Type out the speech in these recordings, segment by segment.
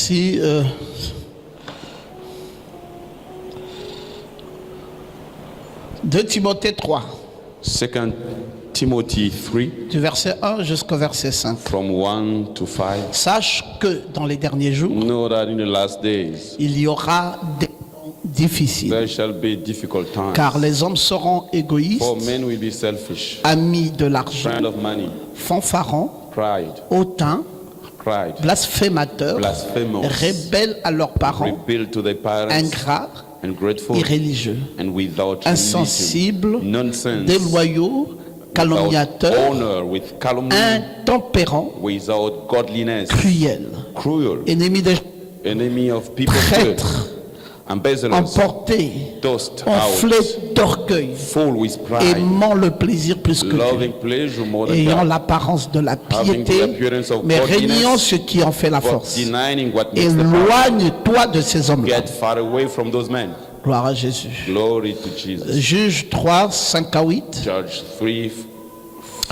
Merci. 2 Timothée 3, 2 Timothy 3, du verset 1 jusqu'au verset 5. from 1 to 5. Sache que dans les derniers jours, Know that in the last days il y aura des temps difficiles, there shall be difficult times. car les hommes seront égoïstes, For men will be selfish, amis de l'argent, friend of money, fanfarons, pride, hautains, blasphémateurs, blasphemous, rebelles à leurs parents, rebel to their parents, ingrats, ungrateful, irréligieux, and without insensibles, religion, nonsense, déloyaux, without calomniateurs, honor, with calumny, intempérants, without godliness, cruels, cruel, ennemis des enemy of people good, traîtres, embezzlers, emportés, tossed enflés out, d'orgueil, full with pride, aimant le plaisir plus que Dieu, loving pleasure more than ayant God, l'apparence de la having the piété, appearance of mais régnant godliness, ce qui en fait la but force. denying what makes the power. Éloigne-toi de ces hommes-là. Get far away from those men. Gloire à Jésus. Glory to Jesus. Juge 3, 5 à 8. Judge 3,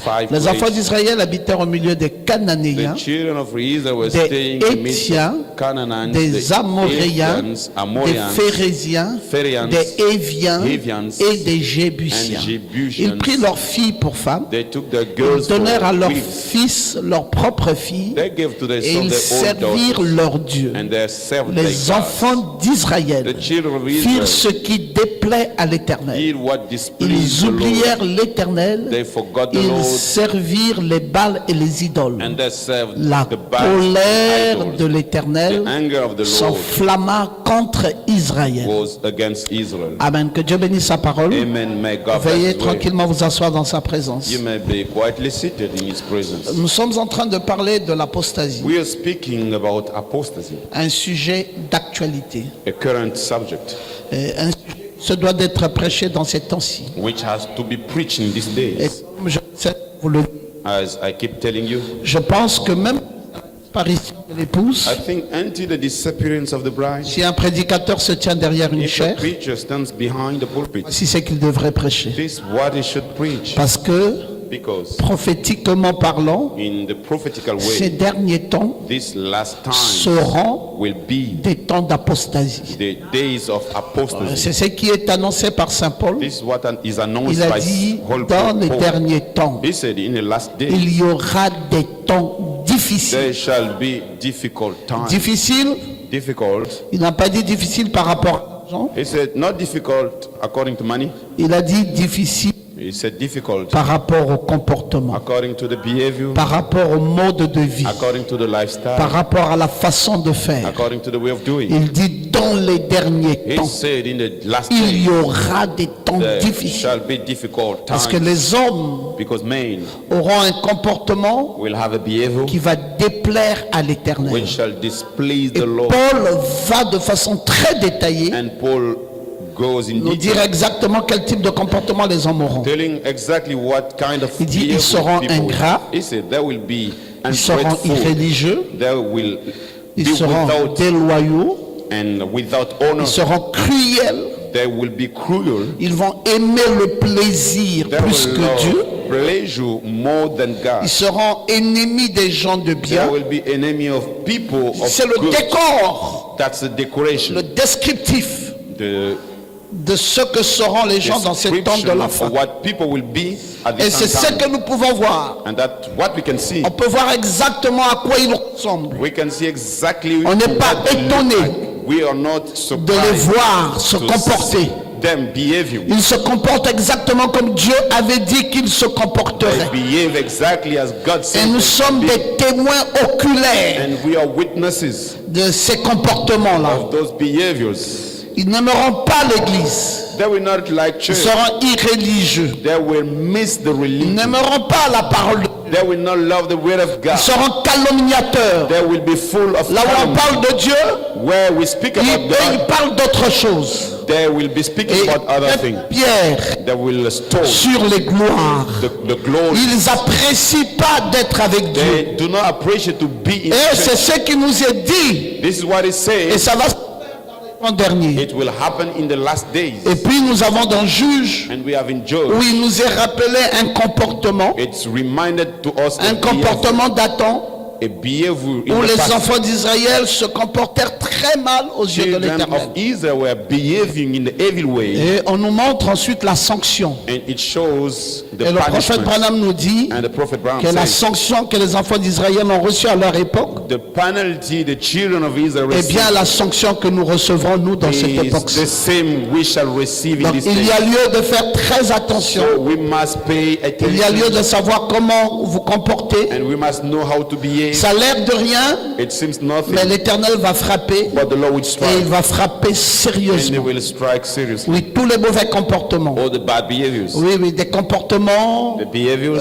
5. Les enfants d'Israël habitèrent au milieu des The Cananéens, children of Israel were des staying in the midst Hétiens, of Canaanites, des the Amoréens, Hittites, des Amorians, Phérésiens, Phériens, des Éviens Hivians, et des Jébusiens. and Jebusians. Ils prirent leurs filles pour femmes, They took their ils girls for donnèrent à leurs wives. fils leurs propres filles, They gave to their et sons ils their own servirent daughters, leur Dieu. and they served their Les gods. enfants d'Israël The children of firent ce Israel qui déplaît à l'Éternel. did what displeased Ils the Lord. oublièrent l'Éternel, They forgot the ils Lord, servirent les Baals et les idoles. and they served La the Baals colère and de idols. l'Éternel The anger of the Lord s'enflamma contre Israël. was against Israel. Amen. Que Dieu bénisse sa parole. Amen. May God bless Veuillez you. tranquillement vous asseoir dans sa présence. You may be quietly seated in His presence. Nous sommes en train de parler de l'apostasie, We are speaking about apostasy, un sujet d'actualité. a current subject Un sujet qui se doit d'être prêché dans ces temps-ci. which has to be preached in these Et days. comme je sais, vous le dites, As I keep telling you, je pense que même l'apparition de l'épouse, I think until the disappearance of the bride, si un prédicateur se tient derrière une if a chaire, preacher stands behind the pulpit, si c'est qu'il devrait prêcher. this is what he should preach. Parce que, Because prophétiquement parlant, in the prophetical ces way, derniers temps this last time seront will be des temps d'apostasie. the days of apostasy. C'est ce qui est annoncé par Saint Paul. This is what is announced Il a by dit, Paul. dans les derniers temps, He said, in the last days, il y aura des temps difficiles. there shall be difficult times. Difficile, Difficult. il n'a pas dit difficile par rapport à l'argent. He said, not difficult according to money. Il a dit difficile He said, difficult par rapport au comportement, according to the behavior, par rapport au mode de vie, according to the par lifestyle, rapport à la façon de faire. according to the way of doing. Il dit dans les derniers He temps, said, in the last il y days, aura des temps there difficiles. shall be difficult Parce que times. les hommes Because men auront un comportement will have a behavior qui va déplaire à l'Éternel. which shall displease Et the Lord. Paul va de façon très détaillée And Paul goes in nous dire detail, exactement quel type de comportement les hommes auront. telling exactly what kind of Il dit, ils behavior seront people will ingrats, have. He said, there will be Ils seront ungrateful, irréligieux, there will ils be seront without déloyaux, and without honor, ils seront cruels, they will be cruel, ils vont aimer le plaisir they plus will que Dieu, love pleasure more than ils God. seront ennemis des gens de There bien. will be enemy of people of C'est le good. décor, That's the decoration, le descriptif the de ce que seront les gens dans ces temps de description la of fin. what people will be at Et this c'est ce time. que nous pouvons voir. And that what we can see. On peut voir exactement à quoi ils ressemblent. We can see exactly On n'est pas what they look étonné like. We are not de les surprised voir se to comporter. see them behaving. Ils se comportent exactement comme Dieu avait dit qu'ils se They comporteraient. behave exactly as God Et said. nous they sommes should be. des témoins oculaires And we are witnesses de ces comportements-là. of those behaviors. Ils n'aimeront pas l'Église. They will not like Ils church. seront irréligieux. They will miss the Ils religion. n'aimeront pas la parole de Dieu. They will not love the word of Ils God. seront calomniateurs. They will be full of Là où on calumny. parle de Dieu, Where we speak ils, about eux, ils God, parlent d'autre chose. they will be speaking Et about other things. Pierre They will stone sur les gloires. the glory. Ils apprécient pas d'être avec Dieu. They do not appreciate to be in Et c'est church. ce qui nous est dit. This is what it Et says. ça va se faire dans les temps derniers. It will happen in the last days. Et puis nous avons dans Juge, And we have in Job, où il nous est rappelé un comportement it's reminded to us datant a behavior in où the les past. enfants d'Israël se comportèrent très mal aux yeux de Children l'Éternel. of Israel were behaving in the evil way, Et on nous montre ensuite la sanction. and it shows the Et le prophète punishment. Branham nous dit And the prophet Branham que la says, sanction que les enfants d'Israël ont reçue à leur époque the penalty the children of Israel est bien received la sanction que nous recevrons nous dans cette is époque-ci. the same we shall receive in Donc this il day. y a lieu de faire très attention. So we must pay Il y a lieu attention, de savoir comment vous comportez. and we must know how to behave. Ça a l'air de rien, It seems nothing, mais l'Éternel va frapper but the Lord will et il strike, va frapper and He sérieusement. will strike seriously. Oui, tous les mauvais comportements. All the bad behaviors, Oui, oui, des comportements the behaviors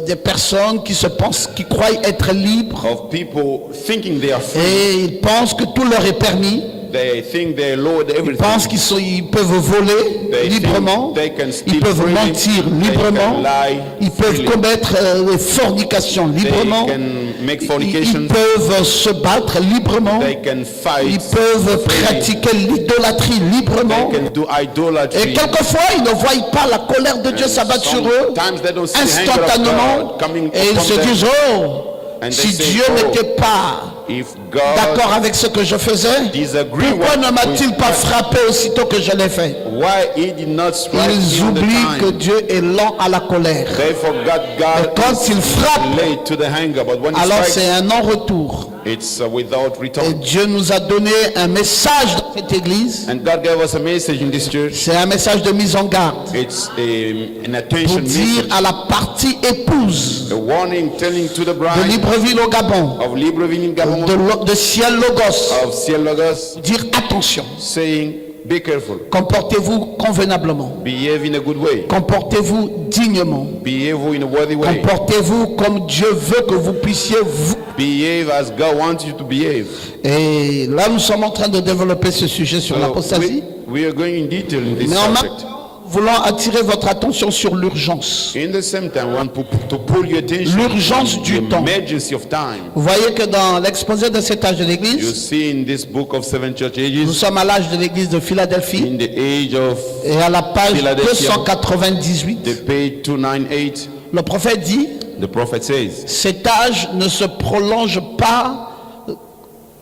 des personnes qui se pensent, qui croient être libres of people thinking they are free. et ils pensent que tout leur est permis. They think they Lord Ils everything. pensent ils peuvent voler They librement, think they can ils steal peuvent freely, mentir they librement, can lie ils peuvent freely. commettre des fornications They librement, can make ils fornication. peuvent se battre librement, They can ils fight. peuvent freely. pratiquer l'idolâtrie librement. They can do Et idolatry. quelquefois, ils ne voient pas la colère de Dieu s'abattre sur eux Sometimes they don't see the anger of instantanément God coming et ils upon se them. disent, oh, And si they say, Dieu oh, n'était pas If God d'accord avec ce que je faisais, disagree pourquoi ne m'a-t-il with pas God, frappé aussitôt que je l'ai fait? why He did not strike Ils me on the oublient que time? Dieu est lent à la colère. They forgot God Et quand is il frappe, late to the anger, but when He alors strikes, c'est un non-retour. it's without Et return. Dieu nous a donné un message dans cette église. And God gave us a message in this church. C'est un message de mise en garde It's an pour attention dire message, à la partie épouse a warning telling to the de bride Libreville au Gabon, of Libreville in Gabon, de Ciel Logos, of Ciel Logos, dire attention, saying, be careful, comportez-vous convenablement, behave in a good way, comportez-vous dignement, behave in a worthy way, comportez-vous comme Dieu veut que vous puissiez vous. behave as God wants you to behave. Et là, nous sommes en train de développer ce sujet sur l'apostasie. We are going in detail in this Mais en même subject. temps, nous voulons attirer votre attention sur l'urgence. In the same time, we want to pull your attention L'urgence to du the temps. emergency of time. Vous voyez que dans l'exposé de cet âge de You l'église, see in this book of seven church nous ages, sommes à l'âge de l'église de Philadelphie in the age of et à la page Philadelphia. 298, the page 298, le prophète dit, the prophet says, cet âge ne se prolonge pas,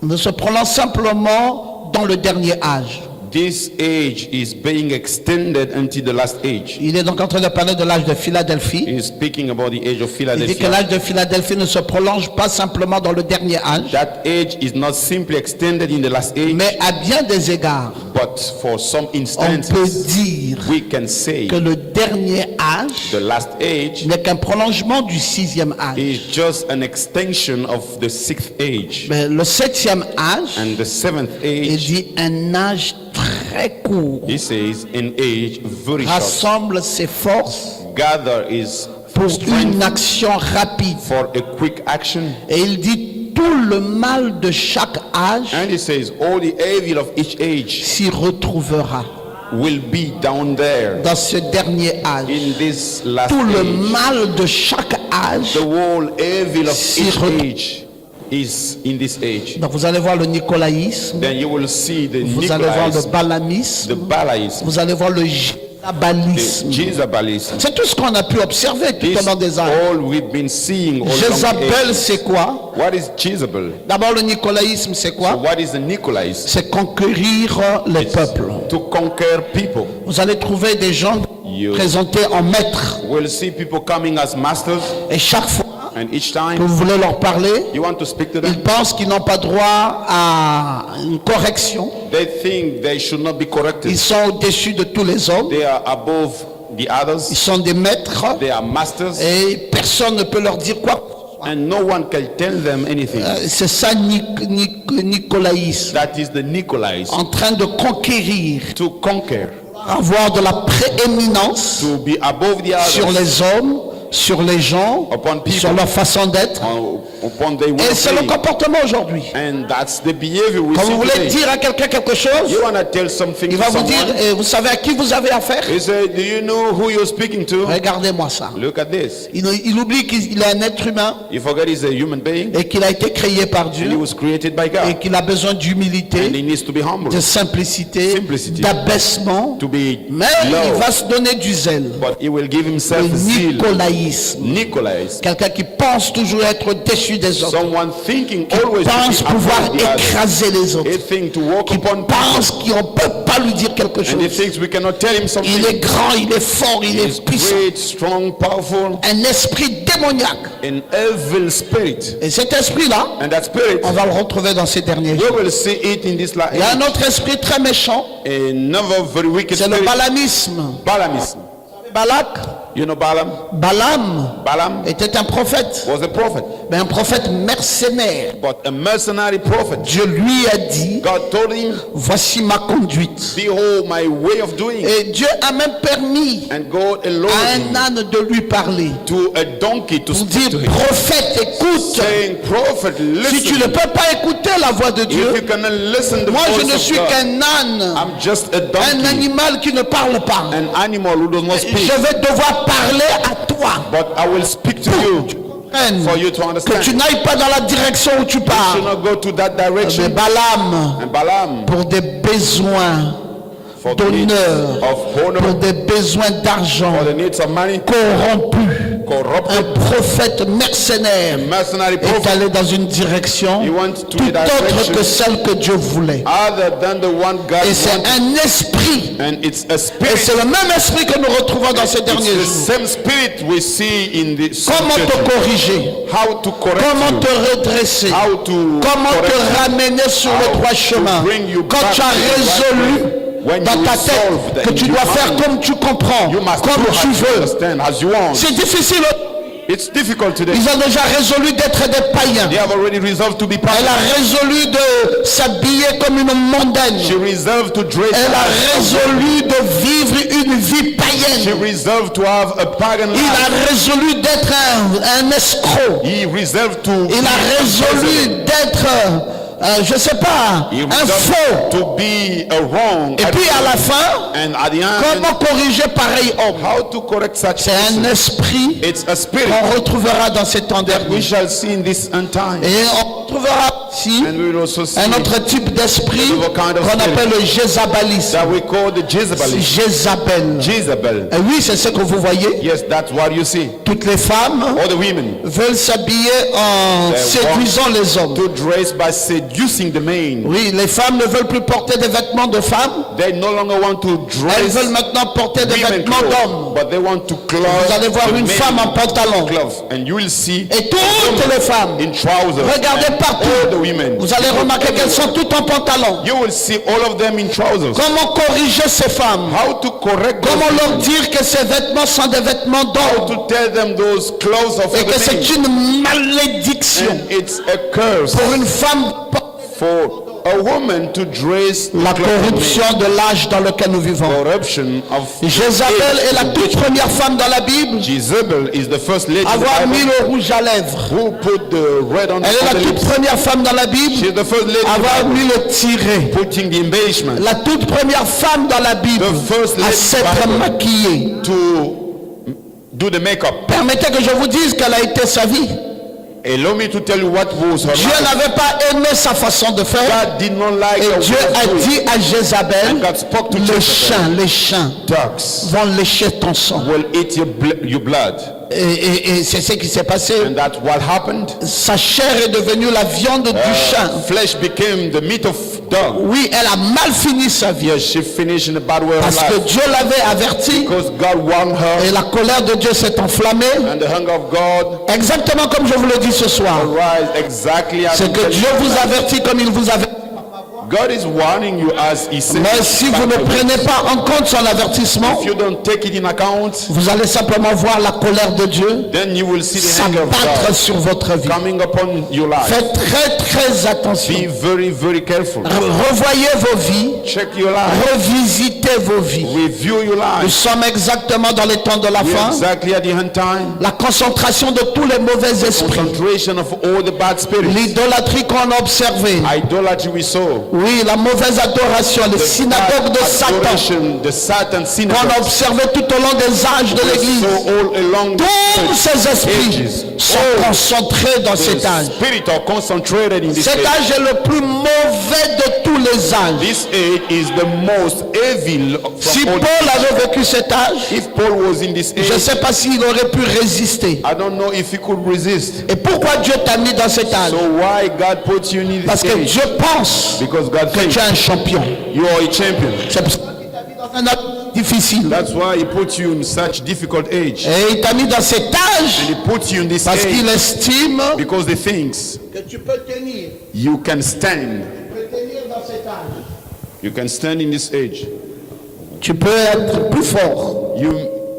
ne se prolonge simplement dans le dernier âge. this age is being extended until the last age. Il est donc en train de parler de l'âge de Philadelphie. He is speaking about the age of Il dit que Philadelphia. l'âge de Philadelphie ne se prolonge pas simplement dans le dernier âge, That age is not simply extended in the last age, mais à bien des égards, but for some on instances, peut dire we can say que le dernier âge the last age n'est qu'un prolongement du sixième âge. is just an extension of the sixth age. Mais le septième âge, And the seventh il age, dit un âge très court, he says, an age very short. rassemble ses forces Gather is pour strength une action rapide. for a quick action. Et il dit tout le mal de chaque âge And he says, all the evil of each age s'y retrouvera will be down there dans ce dernier âge. in this last Tout le age. mal de chaque âge. The whole evil of Si each re- age is in this age. Donc vous allez voir le nicolaïsme, Then you will see the vous allez voir le Nicolaïsme, balamisme, the Balaïsme, vous allez voir le the jezabalisme. Jezebalism. C'est tout ce qu'on a pu observer tout This au long des âges. all we've been seeing all along the Jézabel, ages. c'est quoi? What is Jezebel? D'abord, le nicolaïsme, c'est So quoi? what is the Nicolaïsme? C'est conquérir les peuples. To conquer people. Vous allez trouver des gens You présentés en maîtres. will see people coming as masters, Et chaque fois and each que time vous voulez leur parler, you want to speak to ils them, pensent qu'ils n'ont pas droit à une correction. they think they should not be corrected. Ils sont au-dessus de tous les hommes. They are above the Ils others. sont des maîtres. They are masters, Et personne ne peut leur dire quoi. and no one can tell them anything. C'est ça, nicolaïsme. That is the Nicolaïsme. En train de conquérir, To conquer, avoir de la prééminence to be above the sur others, les hommes, sur les gens, Upon people. sur leur façon d'être. upon their way Et of c'est le being. comportement aujourd'hui. And that's the behavior we Quand see vous voulez today. dire à quelqu'un quelque chose, You want to tell something il to va vous dire, someone, vous savez à qui vous avez affaire? he said, do you know who you're speaking to? Regardez-moi ça. Look at this. Il oublie qu'il est un être humain You forget he's a human being, et qu'il a été créé par and he Dieu was created by et God, qu'il a besoin and d'humilité, he needs to be humble, de simplicité, Simplicity. d'abaissement. to be Mais il low, va se donner du zèle. but he will give himself Le zeal, nicolaïsme. Nicolaites. Quelqu'un qui pense toujours être déçu des autres. Someone thinking Qui always pense to be pouvoir above the others. écraser les autres. He thinks to walk Qui upon pense people. qu'on ne peut pas lui dire quelque And he chose. thinks we cannot tell him Il something. est grand, il est fort, il He's est puissant. great, strong, powerful. Un esprit démoniaque. An evil spirit. Et cet esprit-là, And that spirit, on va le retrouver dans ces derniers we jours. will see it in this life. Il y a un autre esprit très méchant, Another very wicked c'est le spirit. balamisme. Balamism. Balak, You know Balaam? Balaam Balaam était un prophète, was a prophet, mais un prophète mercenaire. but a mercenary prophet. Dieu lui a dit, God told him, voici ma conduite. behold my way of doing. Et Dieu a même permis And God à allowed un him âne de lui parler. to a donkey to Pour speak dire, to him, prophète, écoute. saying, prophet, Si tu ne listen. peux pas écouter la voix de If Dieu, you cannot listen to the moi je ne voice suis of God, qu'un âne, I'm just a un donkey, animal qui ne parle pas. an animal who does not speak, Je vais devoir parler à toi. but I will speak to you for you to Que understand. tu n'ailles pas dans la direction où tu You should pars. not go to that Mais direction. Balaam, And Balaam, pour des besoins for the needs d'honneur, of pour honor, des besoins d'argent, for the needs of money, corrompu, un corrupted, prophète mercenaire mercenary est prophet, allé dans une direction he went to tout a autre direction que celle que Dieu voulait. other than the one God Et c'est wanted. un esprit. And it's a Et spirit. c'est le même esprit que nous retrouvons dans ces It's derniers the jours. same spirit we see in the Comment te church. corriger? How to correct Comment you. te redresser? How to Comment correct te you. ramener sur How le droit to chemin? bring you Quand back tu to as the right résolu way. When dans you ta resolve tête that que tu in dois your faire mind, comme tu comprends, you must comme do tu as you veux. understand, as you want. C'est difficile. It's difficult today. Ils ont déjà résolu d'être des païens. They have already resolved to be Elle pagan. a résolu de s'habiller comme une mondaine. She resolved to dress Elle a as résolu de vivre une vie she païenne. resolved to have a pagan Il life. a résolu d'être un escroc. He resolved to Il a résolu d'être, je sais pas, He un resolved faux. to be a wrong. Et puis à la fin, And at the end, comment corriger pareil homme? how to correct such C'est un person. esprit It's a spirit qu'on retrouvera dans ces temps that we derniers. shall see in this end time. Et on retrouvera aussi And we will also see un autre type d'esprit Another kind of qu'on spirit. appelle le jézabalisme. that we call the Jezebel. Jézabel. Jezebel. Et oui, c'est ce que vous voyez. Yes, that's what you see. Toutes les femmes All the women veulent s'habiller en séduisant les hommes. to dress by seducing the men. Oui, les femmes ne veulent plus porter des vêtements de femmes. They no longer want to Elles dress veulent maintenant porter des women vêtements clothes, d'hommes. but they want to clothe Vous allez voir the une men femme en pantalon. clothes, and you will see Et toutes les femmes, in trousers. regardez and all the partout. women. Vous allez remarquer qu'elles sont toutes en pantalon. You will see all of them in trousers. Comment corriger ces femmes? How to correct those Comment leur women? dire que ces vêtements sont des vêtements How d'homme to tell them those clothes are for et que the men. c'est une malédiction And it's a curse pour une femme? for a woman to dress La clothes of men. corruption de l'âge dans lequel nous vivons. Corruption of Jézabel est la toute première femme dans la Bible Jezebel is the first lady à in the avoir mis Bible le rouge à lèvres. who put the red on Elle est the la toute lips. première femme dans la Bible She's the first lady à in the avoir Bible mis le tiret. putting the embellishment La toute première femme dans la Bible The first à lady s'être Bible. maquillée. to do the makeup. Permettez que je vous dise quelle a été sa vie. Allow me to tell you what was her Dieu life. n'avait pas aimé sa façon de faire. God did not like Et her Dieu way of a doing. dit à Jézabel, And God spoke to les chiens Dogs vont lécher ton sang. will eat your blood. Et c'est ce qui s'est passé. And that's what happened. Sa chair est devenue la viande du chien. Flesh became the meat of dog. Oui, elle a mal fini sa vie. Yes, she finished in a bad way of Parce que life. Dieu l'avait averti Because God warned her et la colère de Dieu s'est enflammée. and the hunger of God Exactement comme je vous le dis ce soir. arise exactly as C'est que Dieu vous avertit comme il vous avertit. God is warning you as he says. Mais si vous ne prenez pas en compte son avertissement, If you don't take it in account, vous allez simplement voir la colère de Dieu then you will see the anger of s'abattre God sur votre vie. coming upon your life. Faites très attention. Be very, very careful. Revoyez vos vies, Check your life. revisitez vos vies. Review your Nous life. sommes exactement dans les temps de la We're fin. exactly at the end time. La concentration de tous les mauvais esprits, Concentration of all the bad spirits. l'idolâtrie qu'on a observée, Idolatry we saw. Oui, la mauvaise adoration, les synagogues de Satan, adoration, the Satan qu'on a synagogues. observé tout au long des âges de l'Église. So all along Tous ces esprits ages, sont concentrés dans cet the âge. spirit are concentrated in this Cet age. âge est le plus mauvais de tous les âges. This age is the most evil Si from all. Paul avait vécu cet âge, If Paul was in this je ne age, sais pas s'il aurait pu résister. I don't know if he could resist. Et pourquoi Dieu t'a mis dans cet âge? So why God put you in Parce this que age? Dieu pense Because God que tu thinks es un champion. you are a champion. C'est pour ça qu'il t'a mis dans un âge difficile. That's why he put you in such difficult age. Et il t'a mis dans cet And âge he put you in this parce qu'il age estime because he thinks que tu peux tenir. you can stand. Tu peux tenir dans cet âge. You can stand in this age. Tu peux être plus fort. You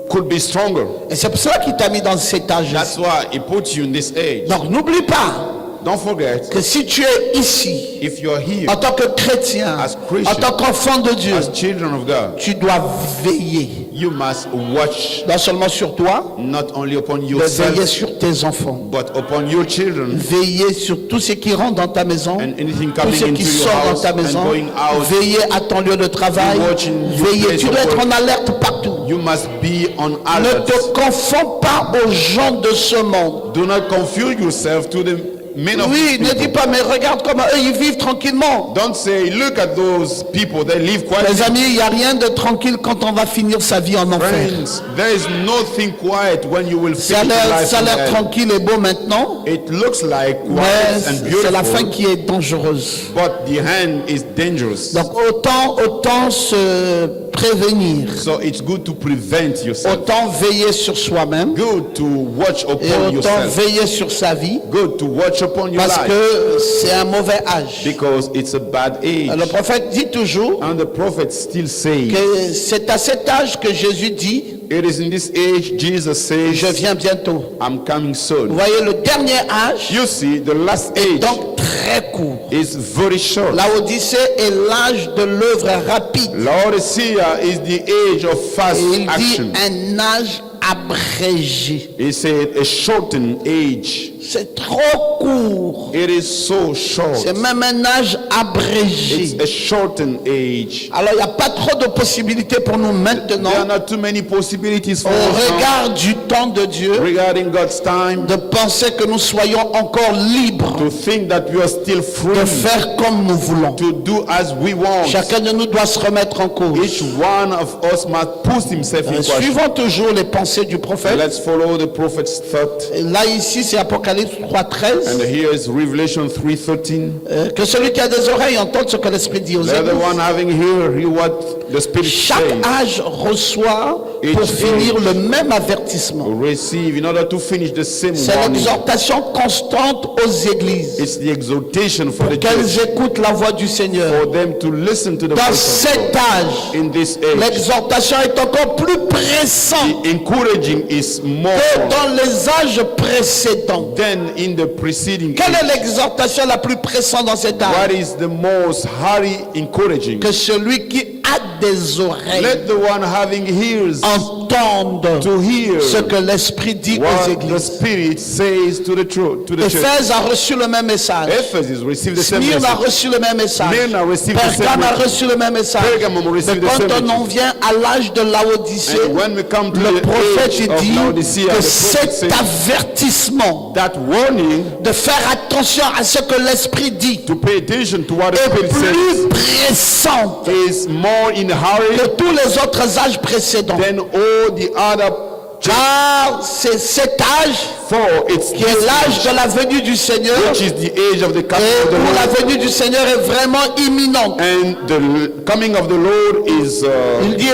could be stronger. Et c'est pour cela qu'il t'a mis dans cet âge. That's why he put you in this age. Donc n'oublie pas Don't forget, que si tu es ici, if you're here en tant que chrétien, As Christian, en tant qu'enfant de Dieu, as children of God, tu dois veiller. you must watch Non seulement sur toi, not only upon mais veiller yourself, sur tes enfants. but upon your children Veiller sur tout ce qui rentre dans ta maison, and anything tout coming ce qui into your sort dans house ta and maison. going out. Veiller à ton lieu de travail. Watching your Veiller. place Tu of dois être work. en alerte partout. You must be on Ne alert. te confonds pas aux gens de ce monde. Do not confuse yourself to the men of Oui, this ne dis people. pas, mais regarde comment eux, ils vivent tranquillement. Don't say, look at those people, they live Les quietly. amis, il n'y a rien de tranquille quand on va finir sa vie en enfer. Friends, there is nothing quiet when you will Ça a finish your life in l'air hell. tranquille et beau maintenant, It looks like mais quiet and c'est la fin beautiful, qui est dangereuse. but the hand is dangerous. Donc autant se prévenir, So it's good to prevent yourself. autant veiller sur soi-même Good to watch et upon autant yourself. veiller sur sa vie, Good to watch upon your parce life. que c'est un mauvais âge. Because it's a bad Le age. prophète dit toujours And the prophet still says, que c'est à cet âge que Jésus dit it is in this age Jesus says, je viens bientôt. I'm coming Vous soon. voyez, le dernier âge You see, the last est age donc très court. is very short. La Odyssée est l'âge de l'œuvre rapide. Laodicea is the age of fast Et il dit action. un âge abrégé. He said a shortened age. C'est trop court. It is so short. C'est même un âge abrégé. It's a shortened age. Alors il n'y a pas trop de possibilités pour nous maintenant, There are not too many possibilities for au us now, regard du temps de Dieu, regarding God's time, de penser que nous soyons encore libres to think that we are still free de faire comme nous voulons. to do as we want. Chacun de nous doit se remettre en cause. Each one of us must put himself in question. Suivons toujours les pensées du prophète. Let's follow the prophet's thought. Et là ici c'est Apocalypse And 3:13. here is Revelation 3:13. Que celui qui a des oreilles entende ce que l'Esprit dit aux Let the églises. one having hear what the Spirit Chaque says. âge reçoit pour Each finir age. le même avertissement. Receive in order to finish the same C'est warning. l'exhortation constante aux églises It's the exhortation for the qu'elles church, écoutent la voix du Seigneur. for them to listen to the Dans voice of cet God. âge, In this age, l'exhortation est encore plus pressante the encouraging is more que dans les âges précédents. than in the preceding Quelle age. est l'exhortation la plus pressante dans cet âge? What is the most highly encouraging? Que celui qui a des oreilles Let the one having ears entende to hear ce que l'Esprit dit aux what the églises. Spirit says to the truth, to the church. Éphèse a reçu le même message. Ephesus received the same Smyrne a message. reçu le même message. Smyrna received the same Pergame a message. reçu le même message. Pergamum Mais received the quand same on en message. vient à l'âge de Laodicée, And when we come to le the prophète age il of dit Laodicea, que the prophet cet says avertissement that warning de faire attention à ce que l'Esprit dit to pay attention to what the est Spirit says plus pressant is more in a hurry que tous les autres âges précédents. than all the other. Car c'est cet âge For it's qui est l'âge de la venue du Seigneur, which is the age of the coming et of the où la Lord, venue du Seigneur est vraiment imminente. and the coming of the Lord is. Il dit,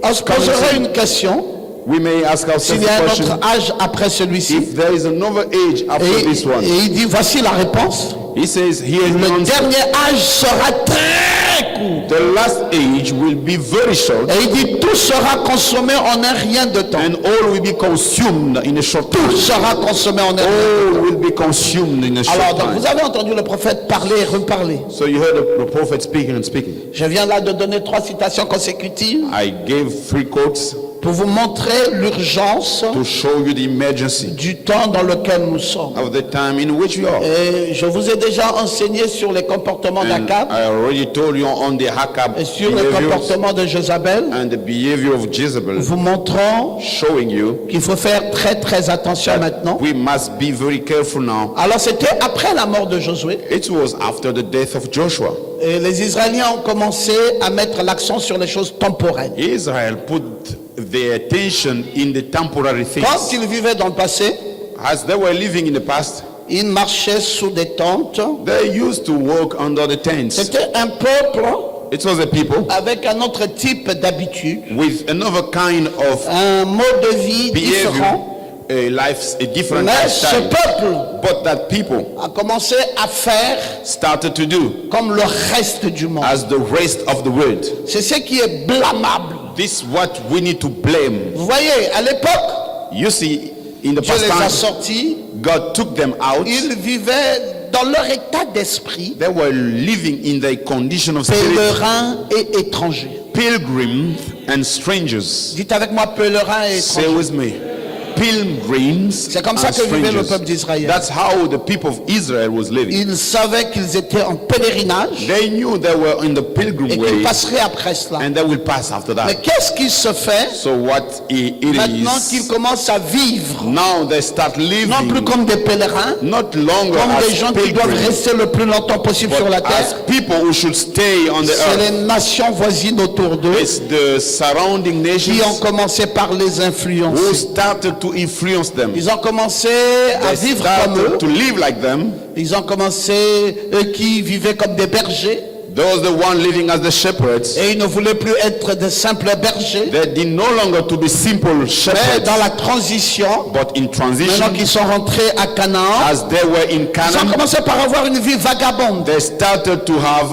on se poserait une question, We may ask s'il ourselves y a the un question: autre âge après celui-ci. if there is another age after Et, this one. et il dit, voici la réponse. He says, here is the Le answer. dernier âge sera très court. The last age will be very short, Et il dit, tout sera consommé en un rien de temps. and all will be consumed in a short Tout time. sera consommé en un rien de temps. All will be consumed in a Alors, short donc, time. vous avez entendu le prophète parler et reparler. So you heard the prophet speaking and speaking. Je viens là de donner 3 citations consécutives I gave 3 quotes pour vous montrer l'urgence to show you the emergency du temps dans lequel nous sommes. of the time in which we are. Et je vous ai déjà enseigné sur les comportements And d'Akab I already told you on the Hakab et sur les behaviors comportements de Jézabel, and the behavior of Jezebel, vous montrant showing you qu'il faut faire très très attention maintenant. we must be very careful now. Alors c'était après la mort de Josué It was after the death of Joshua. et les Israéliens ont commencé à mettre l'accent sur les choses temporelles. Israel put their attention in the temporary Quand things. ils vivaient dans le passé, As they were living in the past, ils marchaient sous des tentes. they used to walk under the tents. C'était un peuple It was a people avec un autre type d'habitude, with another kind of un mode de vie behavior, différent. a different Mais ce lifestyle. peuple But that people a commencé à faire started to do comme le reste du monde. as the rest of the world. C'est ce qui est blâmable. This is what we need to blame. Vous voyez, à l'époque, You see, in the Dieu past les a time, sortis, God took them out. ils vivaient dans leur état d'esprit, They were living in the condition of spirit, pèlerins et étrangers. pilgrims and strangers. Dites avec moi, pèlerins et Say étrangers. with me. Pilgrims C'est comme ça and que vivait le strangers. peuple d'Israël. That's how the people of Israel was living. Ils savaient qu'ils étaient en pèlerinage They knew they were in the pilgrim et qu'ils way passeraient après cela. and they will pass after Mais that. qu'est-ce qui se fait So what it maintenant qu'ils is, commencent à vivre, now they start non plus living comme des pèlerins, not longer comme des as gens qui doivent pilgrims, rester le plus longtemps possible sur la but as terre? people who should stay on the C'est earth. les nations voisines autour d'eux It's the surrounding qui ont nations commencé par les who influencer. started to influence them. Ils ont commencé à They vivre comme eux. started to live like them. Ils ont commencé, eux qui vivaient comme des bergers, Those the one living as the shepherds. et ils ne voulaient plus être de simples bergers. They did no longer to be simple Mais shepherds, dans la transition, but in maintenant transition, qu'ils sont rentrés à Canaan, as they were in ils ont Canaan, commencé par avoir une vie vagabonde. they started to have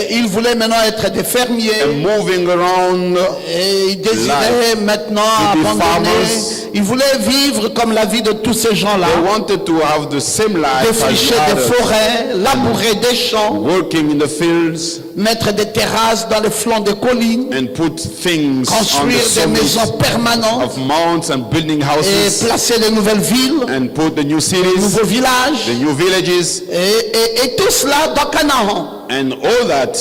Et ils voulaient maintenant être des fermiers. moving around. Et ils désiraient maintenant To be abandonner. farmers. Ils voulaient vivre comme la vie de tous ces gens-là. They wanted to have the same life as Défricher the des others, forêts, labourer des champs, working in the fields mettre des terrasses dans les flancs des collines, and put things on the construire des maisons summits permanentes of mounts and building et houses placer les nouvelles villes, and put the new les cities, nouveaux villages, the new villages, et tout cela dans Canaan. and all that.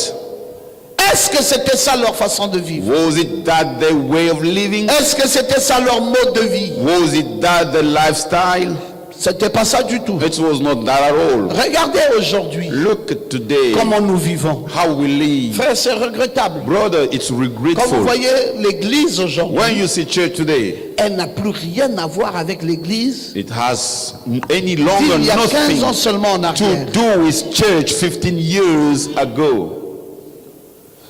Est-ce que c'était ça leur façon de vivre? Was it that the way of living? Est-ce que c'était ça leur mode de vie? Was it that the lifestyle? C'était pas ça du tout. It was not that at all. Regardez aujourd'hui Look at today, comment nous vivons. how we live. Frère, c'est regrettable. Brother, it's Quand vous regretful. voyez l'église aujourd'hui, When you see church today, elle n'a plus rien à voir avec l'église it has any longer il y a 15 ans nothing seulement en to arrière. do with church 15 years ago.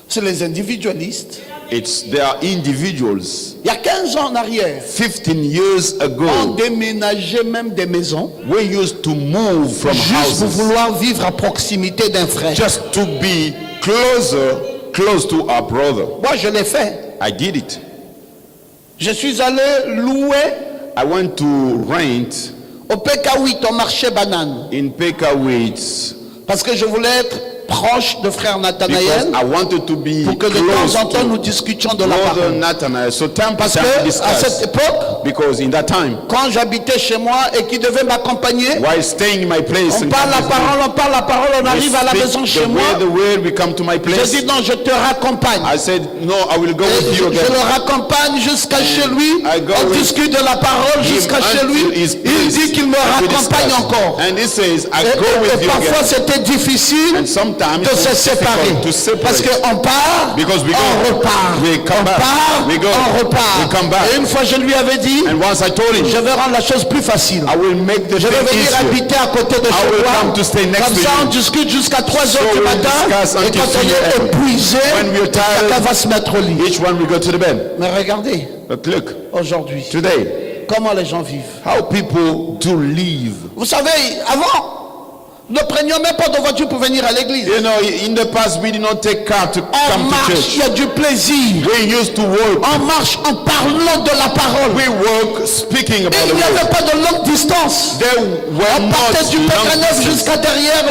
C'est les individualistes. They are individuals. Il y a 15 ans en arrière, 15 years on ago, déménageait même des maisons we used to move from juste pour houses vouloir vivre à proximité d'un frère. just to be close to our brother. Moi, je l'ai fait. I did it. Je suis allé louer I went to rent au PK8, au marché banane, in Pekawitz parce que je voulais être proche de frère because Nathanaël, I wanted to be pour que de close temps en temps nous to discutions de la Brother parole. Nathanael. So time to Parce time que à discuss. cette époque, Because in that time, quand j'habitais chez moi et qu'il devait m'accompagner, while staying in my place, on and parle la parole, on we arrive à la speak maison chez the moi. way we come to my J'ai place. dit non, je te raccompagne. I said, no, I will go Et with you je again. le raccompagne jusqu'à chez lui. I go On with discute de la parole him jusqu'à chez lui. until his Il place, dit qu'il me and we raccompagne discuss. encore. And he says, I Et, go et with you parfois again. c'était difficile And sometimes de it's se séparer. difficult to separate. Parce qu'on part, Because we on go, repart. we come On back. part, We go, on repart. we come back. Et une fois je lui avais dit, And once I told him, je vais rendre la chose plus facile. I will make the Je vais thing venir easier. habiter à côté de I chez will toi. come to stay next Comme to ça, you. on discute jusqu'à 3 So heures du we'll matin. discuss Et until quand on 3 est a.m. épuisé, When we're tired, chacun va se mettre au lit. each one will go to the bed. Mais regardez, But look, aujourd'hui, today, comment les gens vivent. how people do live. Vous savez, avant, ne prenions même pas de voiture pour venir à l'église. You know, in the past, we did not take car to On come to marche, il church. y a du plaisir. We used to work. On marche en parlant de la parole. We work speaking Et about il the n'y word. avait pas de longue distance. There were On not partait du long Pécaneuf distance jusqu'à derrière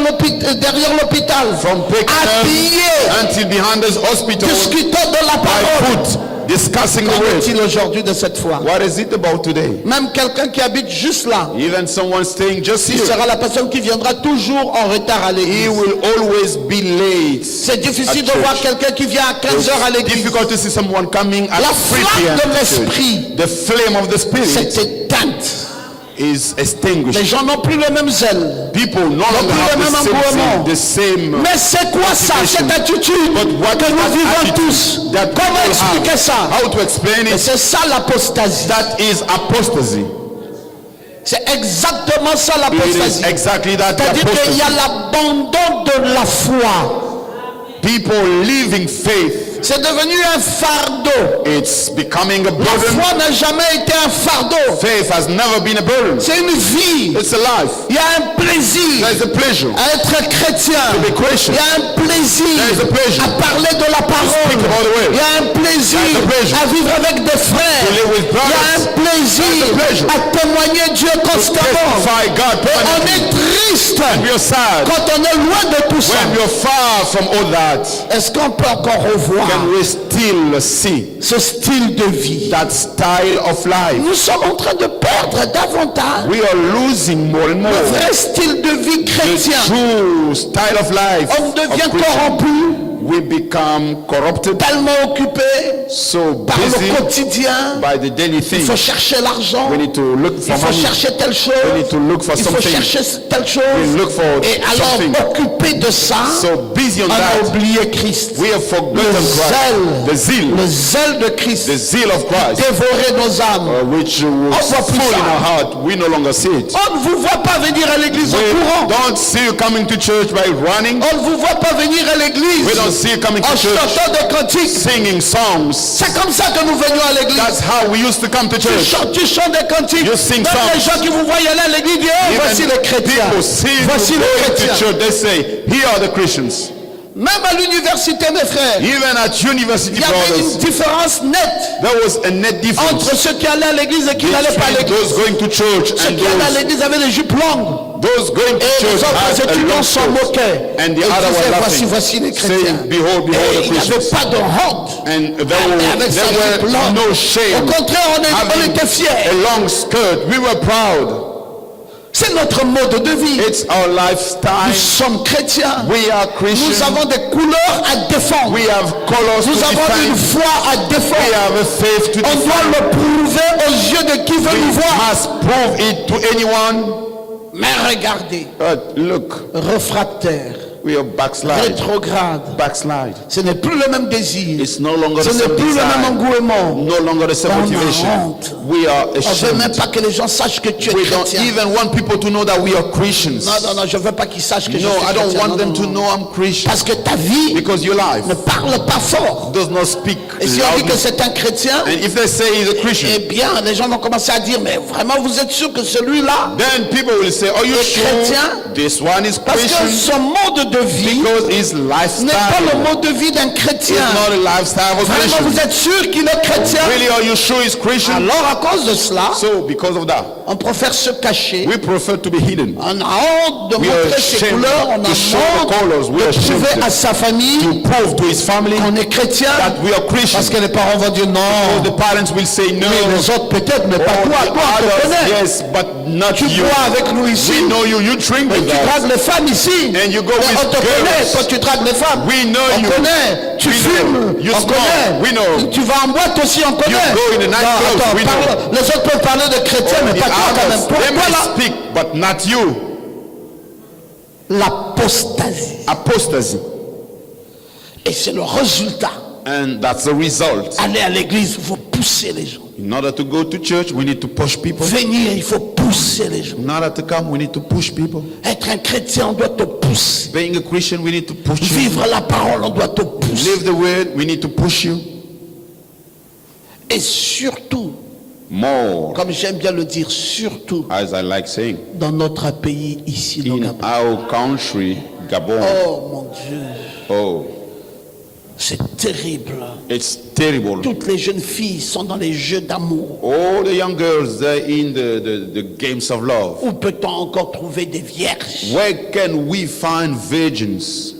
l'hôpital. from À Pekinov pied, until behind the hospital discutant de la by parole. foot, discussing the Qu'en word. est-il aujourd'hui de cette foi? What is it about today? Même quelqu'un qui habite juste là, Even someone staying just il here, sera la personne qui viendra toujours en retard à he l'église. will always be late. C'est difficile at de voir church. quelqu'un qui vient à 15 heures à It's l'église. difficult to see someone coming at La 3 flamme p.m. de to church. l'esprit The flame of the s'est spirit éteinte. is Les extinguished. gens n'ont plus le même zèle. People no longer plus have le même the same engouement. thing, the same. Mais c'est quoi ça, motivation. cette attitude But what que nous that vivons attitude tous? that Comment people expliquer have, ça? how to explain Et it? c'est ça l'apostasie. That is apostasy. C'est exactement ça It is l'apostasie. exactly that. C'est-à-dire qu'il y Apostasy. a l'abandon de la foi. People leaving faith. C'est devenu un fardeau. It's becoming a La burden. foi n'a jamais été un fardeau. Faith has never been a burden. C'est une vie. It's a life. Il y a un plaisir There is a pleasure à être chrétien. to be Christian. Il y a un plaisir There is a pleasure à parler de la parole. speak about the word. Il y a un plaisir There is a pleasure à vivre avec des frères. to live with Il y a un brothers. plaisir There is a pleasure à témoigner Dieu constamment. Testify God Et on permanently. est triste And you're sad quand on est loin de tout ça. when you're far from all that. Est-ce qu'on peut encore revoir Can we still see ce style de vie? that style of life? Nous sommes en train de perdre davantage We are losing more and more. le vrai style de vie The chrétien. true style of life. On of devient Christian. corrompu, We become corrupted, tellement occupé so par busy le quotidien. by the daily Il things. faut chercher l'argent. We need to look Il for faut money. chercher telle chose. We need to look for Il faut something. chercher telle chose. We look for Et alors, something. occupé de ça, So busy on on a that, oublié Christ. we have Le forgotten Christ. The zèle, zeal, le zèle de Christ, the zeal of Christ, dévorer nos âmes. which was voit plus full ça. in our heart. We no longer see it. On ne vous voit pas venir à l'église We en courant. don't see you coming to church by running. On ne vous voit pas venir à l'église We don't see you coming en to church chantant des cantiques. singing songs. C'est comme ça que nous venions à l'église. That's how we used to come to church. Tu chantes des cantiques. You sing Même les songs. gens qui vous voient aller à l'église disent, oh, voici les chrétiens. People see Voici you les going to chrétiens. church, they say, here are the Christians. Même à l'université, mes frères, Even at university, il y avait une brothers, différence nette there was a net difference entre ceux qui allaient à l'église et qui n'allaient pas à between l'église. those going to church Ceux and qui allaient à l'église avaient des jupes longues. those going to Et les church autres had a étudiants long s'en skirt. moquaient. And the Ils other disaient, were voici, laughing, voici les chrétiens. saying, behold, behold Et the il n'y avait Christians. pas de honte. And Avec sa there jupe were longue. no Au shame. contraire, on Having était fiers. a long skirt, we were proud. C'est notre mode de vie. It's our Nous lifestyle. sommes chrétiens. We are Nous Christians. avons des couleurs à défendre. We have colors to Nous avons une define. foi à We défendre. have a faith to On doit define. le prouver aux yeux de qui veut We nous voir. must prove it to anyone. Mais regardez, Look, réfractaire, we are backslide. rétrograde. Backslide. Ce n'est plus le même désir. It's no longer Ce the n'est same plus le même desire. engouement. No longer the same On a motivation. honte. We are On ne veut même ashamed. pas que les gens sachent que tu es We don't chrétien. even want people to know that we are Christians. Non, je ne veux pas qu'ils sachent que je No, suis I don't chrétien. want Non, them non, to non. know I'm Christian. Parce que ta vie Because your life ne parle pas fort. does not speak Et si on dit que loudly. c'est un chrétien, And if they say he's a Christian, eh bien, les gens vont commencer à dire, mais vraiment, vous êtes sûr que celui-là, then people will say, are you Le sure chrétien? this one is parce que Christian? son mode de vie Because his n'est pas le lifestyle mode de vie d'un is chrétien. not a lifestyle of a Vraiment, Christian. vous êtes sûr qu'il est chrétien? Really, are you sure he's Christian? Alors, à cause de cela, So, because of that, on préfère se cacher. we prefer to be hidden. On a honte de We are montrer ses ashamed couleurs. On a to show the honte colors. We are de ashamed prouver à to sa famille prove to his family qu'on est chrétien. that we are Parce Christians. que les parents vont dire non. The parents will say no. Oui, les autres peut-être, mais pas Oh, toi. the Toi, on te others, connaît. yes, but not Tu you. bois avec nous ici. We know you. You drink Et with tu us. dragues les femmes ici. And you go Mais with on te connaît, girls. toi tu dragues les femmes. We know On you. connaît. Tu We fumes. know. You On smoke. connaît. We know. Tu vas en boîte aussi, on connaît. go in the Non, nightclub. attends, We know. les autres peuvent parler de chrétiens, mais The pas toi quand même. others, they Pourquoi may là? speak, but not you. L'apostasie. Apostasy. Et c'est le résultat. And that's the result. Aller à l'église, il faut pousser les gens. In order to go to church, we need to push people. Venir, il faut pousser les gens. In order to come, we need to push people. Être un chrétien, on doit te pousser. Being a Christian, we need to push you. Vivre la parole, on doit te pousser. Live the word, we need to push you. Et surtout, More, comme j'aime bien le dire, surtout as I like saying, dans notre pays ici, au in Gabon. our country, Gabon. Oh mon Dieu, Oh, c'est terrible. it's terrible. Toutes les jeunes filles sont dans les jeux d'amour. All the young girls, they're in the games of love. Où peut-on encore trouver des vierges? Where can we find virgins?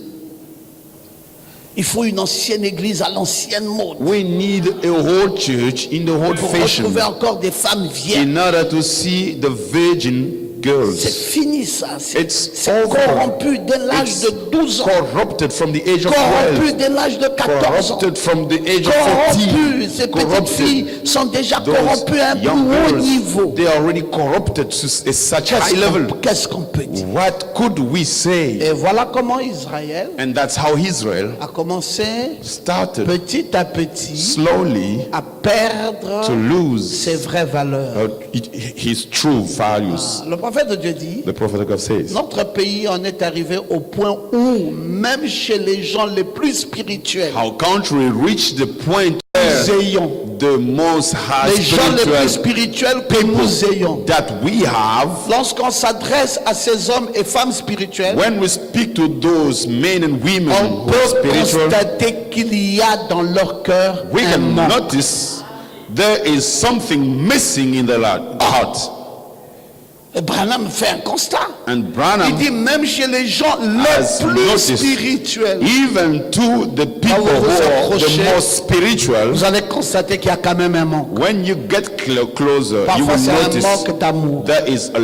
Il faut une ancienne église à l'ancienne mode We need a whole church in the old pour fashion retrouver encore des femmes vierges. in order to see the virgin C'est girls. fini ça. It's C'est over. corrompu dès l'âge It's de 12 ans. corrupted from the age of Corrompu 12. dès l'âge de 14 ans. Corrupted from the age of Corrompu. 14. Ces petites filles sont déjà Those corrompues à un plus young haut girls, niveau. they are already corrupted to a such high level. Qu'est-ce qu'on peut dire? What could we say? Et voilà comment Israël And that's how Israel a commencé started petit à petit slowly à perdre to lose ses vraies valeurs. his true values. Le prophète de Dieu dit, The prophet of God says, notre pays en est arrivé au point où, même chez les gens les plus spirituels, our country reached the point nous where ayons, the most high les gens les plus spiritual spirituels que nous ayons, that we have, lorsqu'on s'adresse à ces hommes et femmes spirituels, when we speak to those men and women on who are peut spiritual, constater qu'il y a dans leur cœur we un can manque. notice there is something missing in the heart. Et Branham fait un constat. And Il Branham dit même chez les gens has les plus noticed, spirituels, even to the people vous who are approchez, the most spiritual, vous allez constater qu'il y a quand même un manque. when you get closer, you Parfois will c'est un notice manque d'amour. there is a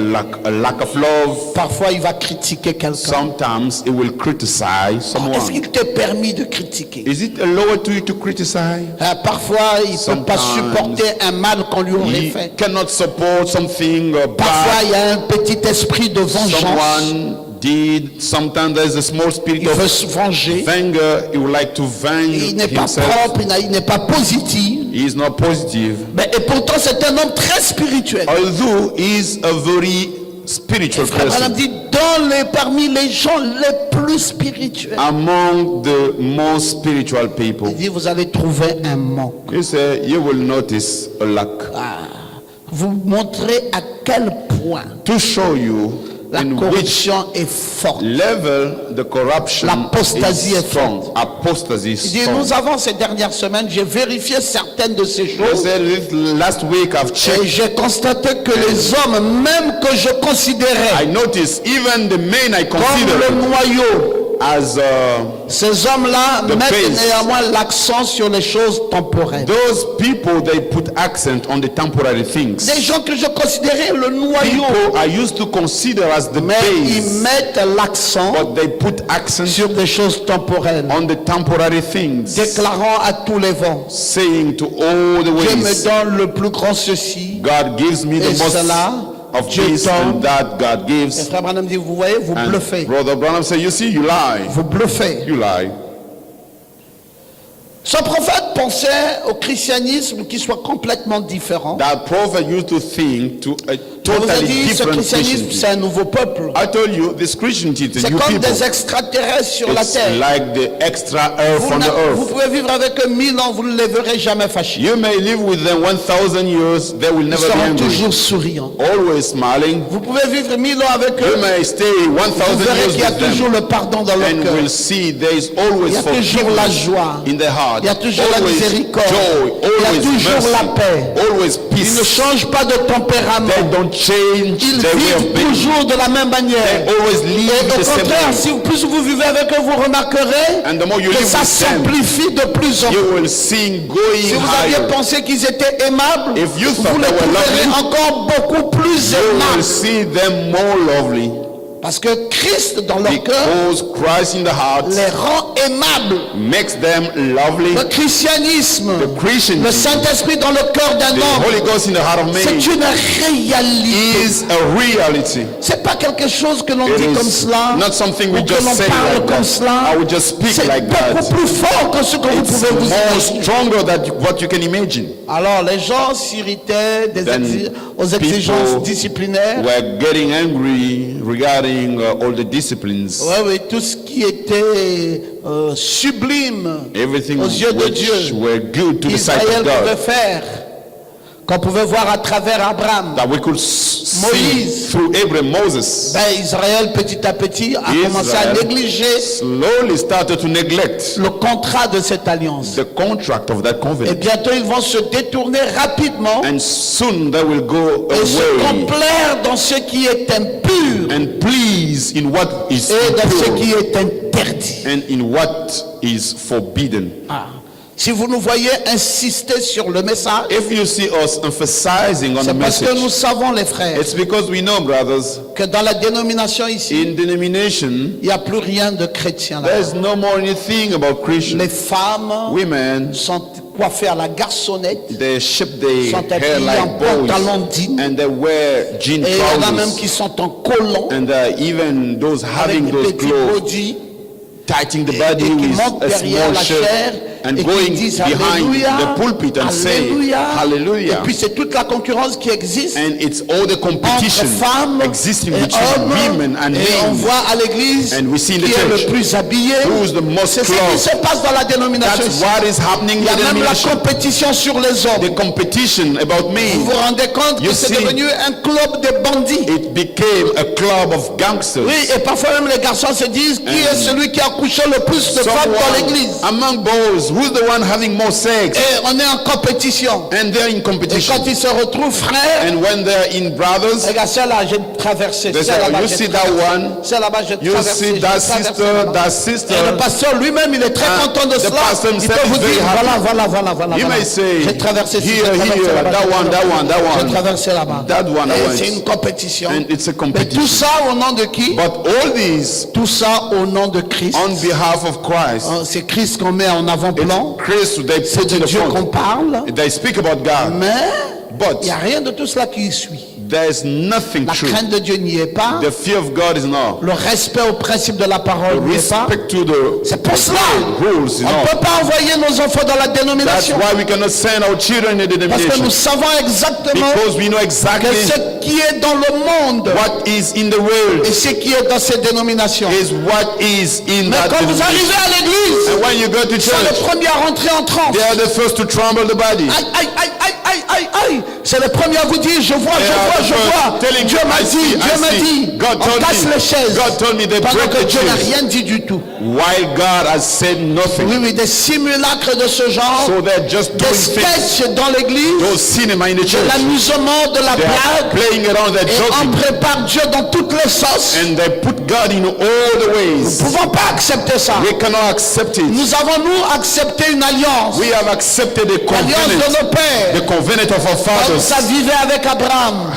lack of love. Parfois il va critiquer quelqu'un. Sometimes it will criticize Est-ce someone. qu'il t'est permis de critiquer? Is it allowed to you to criticize? Parfois il ne peut pas Sometimes supporter un mal qu'on lui aurait He fait. cannot support something Parfois bad il y a un petit esprit de vengeance. someone did. Sometimes there's a small spirit Il veut of se venger. anger. He would like to Il venge n'est pas himself. propre, il n'est pas positif. He is not positive. Mais, et pourtant c'est un homme très spirituel. Although he is a very spiritual Frère Branham person. dit parmi les gens les plus spirituels. Among the most spiritual people, Il dit vous allez trouver un manque. he said, you will notice a lack. Vous montrez à quel point To show you la in which corruption est forte. level the corruption L'apostasie is est strong. forte. Apostasy is Il dit strong. nous avons ces dernières semaines, j'ai vérifié certaines de ces He choses. said, last week I've Et checked. j'ai constaté que les hommes, même que je considérais I noticed even the men I comme consider le noyau, as ces hommes-là The mettent base. néanmoins l'accent sur les choses temporelles. those people, they put accent on the temporary things. Des gens que je considérais le noyau, People I used to consider as the mais ils base, mettent l'accent but they put accent sur des choses temporelles, on the temporary things, déclarant à tous les vents, saying to all the Dieu me ways, donne le plus grand ceci, God gives me et the most cela, of Dieu this donne. and that God Et gives. frère Branham dit, vous voyez, vous And bluffez, Brother Branham said, you see, you lie. vous bluffez. You lie. Ce prophète pensait au christianisme qui soit complètement différent. That prophet used to think to a Je vous ai totally dit, ce different christianisme, Christianity. c'est un nouveau peuple. I told you, this Christianity is a C'est new comme people. des extraterrestres sur la It's terre. like the extra earth Vous, on the vous earth. pouvez vivre avec eux 1000 ans, vous ne les verrez jamais fâchés. You may live with them 1,000 years, they will Ils never be seront angry. toujours souriants. Always smiling. Vous pouvez vivre 1000 ans avec You eux, may stay vous 1,000 verrez years qu'il y a with toujours them le pardon dans leur and cœur. will see there is Il always y a toujours la forgiveness joie. in their heart. Il y a toujours la Always miséricorde. joy, Il y a always toujours la paix. mercy, always Ils ne peace. changent pas de tempérament. They don't change Ils their way of vivent being. toujours de la même manière. They always live Et the au same contraire, way. si plus vous vivez avec eux, vous remarquerez And the more you que live ça with them, s'amplifie de plus en plus. you will see going Si vous aviez higher. pensé qu'ils étaient aimables, If you vous thought les they were trouverez lovely, encore beaucoup plus You will aimables. see them more lovely Parce que Christ dans leur cœur because Christ in the heart les rend aimables. makes them lovely. Le christianisme, The Christian, le Saint-Esprit dans le cœur d'un the Holy homme, Ghost in the heart of c'est man une réalité. is a reality. C'est pas quelque chose que l'on It dit comme is cela, not something we ou que just l'on say parle like comme that. cela. I would just speak C'est like beaucoup that. plus fort que ce que vous It's pouvez vous more imaginer. stronger than what you can imagine. Alors les gens s'irritaient Then aux exigences people disciplinaires. We're getting angry regarding all the disciplines. Oui, tout ce qui était sublime Everything aux yeux de which Dieu, were good to the sight Israël of pouvait God. faire. qu'on pouvait voir à travers Abraham. that we could see Moïse. through Abraham, Moses, Israël, petit à petit, a commencé à Israel négliger slowly started to neglect le contrat de cette alliance. the contract of that Et covenant. bientôt, ils vont se détourner rapidement And soon they will go et se away complaire dans ce qui est impur and please in what is et dans ce impure qui est interdit. and in what is forbidden. Ah. Si vous nous voyez insister sur le message, If you see us emphasizing on the c'est parce que nous message, savons, les frères, it's because we know, brothers, que dans la dénomination ici, in denomination, il n'y a plus rien de chrétien là. there's no more anything about Christian. Les femmes Women, sont coiffées à la garçonnette they shape their sont hair habillées en like boys pantalon digne. and they wear jean Et il y en a même trousers. qui sont en collant And even those avec having des those petits clothes, bodys tightening the et body qui with montent a derrière small la shirt chair and et qui going disent behind Alléluia, the pulpit and say Alléluia. Et Hallelujah. puis c'est toute la concurrence qui existe And it's all the entre competition femmes existing et between hommes, women and et on men. voit à l'église And we see in qui the est church le plus habillé. who's the most C'est ce qui clothed. se passe dans la dénomination That's ici. what is happening Il y a in the même la denomination. compétition sur les hommes. The competition about Vous me, vous rendez compte You que c'est see. devenu un club de bandits. it became a club of gangsters. Oui, et parfois même les garçons se disent qui est celui qui a couché le plus de femmes dans l'église. Among boys, who's the one having more sex? Et on est en compétition. And they're in Et competition. quand ils se retrouvent frères, And when they're in brothers, regarde, celle-là, j'ai traversé. They say, Celle-là, you j'ai see that traversé. one? Celle-là, j'ai you traversé. see j'ai that traversé sister, là-bas. that Et sister. le pasteur lui-même, il est très And content de the cela. pastor Il himself peut vous is very dire, happy. voilà. You may say, J'ai traversé ci, here, j'ai traversé here, là-bas, that j'ai one, that traversé- one, that J'ai one. traversé là-bas. That one I Et went. c'est une compétition. And it's a Mais competition. tout ça au nom de qui? But all these Tout ça au nom de Christ. on behalf of Christ. C'est Christ qu'on met en avant-plan. Christ, they C'est put de in the Dieu qu'on front. parle. They speak about God. Mais But il n'y a rien de tout cela qui suit. there's nothing La true. crainte de Dieu n'y est pas. The fear of God is not. Le respect au principe de la parole n'y est pas. Respect to the C'est pour cela. rules is On ne not. peut pas envoyer nos enfants dans la That's dénomination. why we cannot send our children in the Parce que nous denomination. savons exactement Because we know que exactly ce qui est dans le monde what is in the world et ce qui est dans ces dénominations. is what is in Mais that quand vous denomination. arrivez à l'église, And when you go to c'est le church, premier à rentrer en transe. they are the first to tremble the body. Aïe. C'est le premier à vous dire, je vois. Telling Dieu you, m'a I dit, see, Dieu I m'a see. dit. God On told casse me. les chaises. God told me they Pendant break que the Dieu n'a chairs. rien dit du tout. While God has said nothing. Oui, des simulacres de ce genre, So they're just des doing things. sketchs dans l'église, Those cinema in the de church. l'amusement, de la They are blague, playing around, they're et on joking. prépare Dieu dans toutes les sauces. And they put God in all the Nous ways. ne pouvons pas accepter ça. We cannot accept it. Nous avons, accepté une alliance. We have accepted the L'alliance de covenant. nos pères. The covenant of our Comme fathers. ça vivait avec Abraham.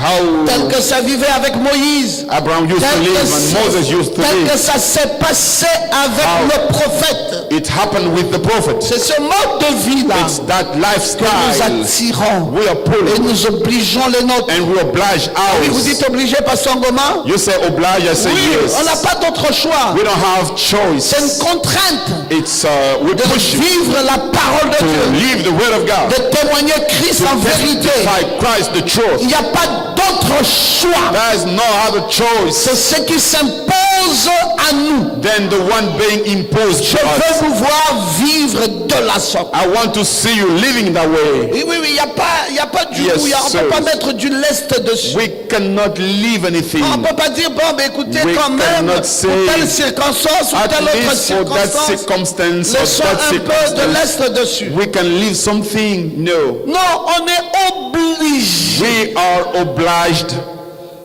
Tel How que ça vivait avec Moïse. Abraham used to Tel live que, and Moses used to tel que live. ça s'est passé avec How le prophète. It happened with the prophet. C'est ce mode de vie-là It's that que nous lifestyle. attirons We are et pulling nous obligeons les nôtres. and we oblige Oui, vous ours. dites obligé, Pasteur Ngoma? You say oblige, I say Oui, on n'a yes. pas d'autre choix. We don't have C'est une choice. contrainte It's we de push you vivre la parole de to Dieu, live the word of God. de témoigner Christ en vérité. Testify Christ the truth. Il n'y a pas d'autre choix. There is no other choice C'est ce qui s'impose à nous. than the one being imposed Je to us. veux vous voir vivre de la sorte. I want to see you living that way. Oui, il n'y a pas du Yes, tout. On ne sir. peut pas mettre du lest dessus. We cannot live anything. On ne peut pas dire, bon, ben écoutez, We quand même, cannot pour say, telle circonstance ou At telle autre least for that circonstance, circumstance or laissons that un peu de circumstance, lest dessus. we can live something. No. Non, on est obligé. We are obliged.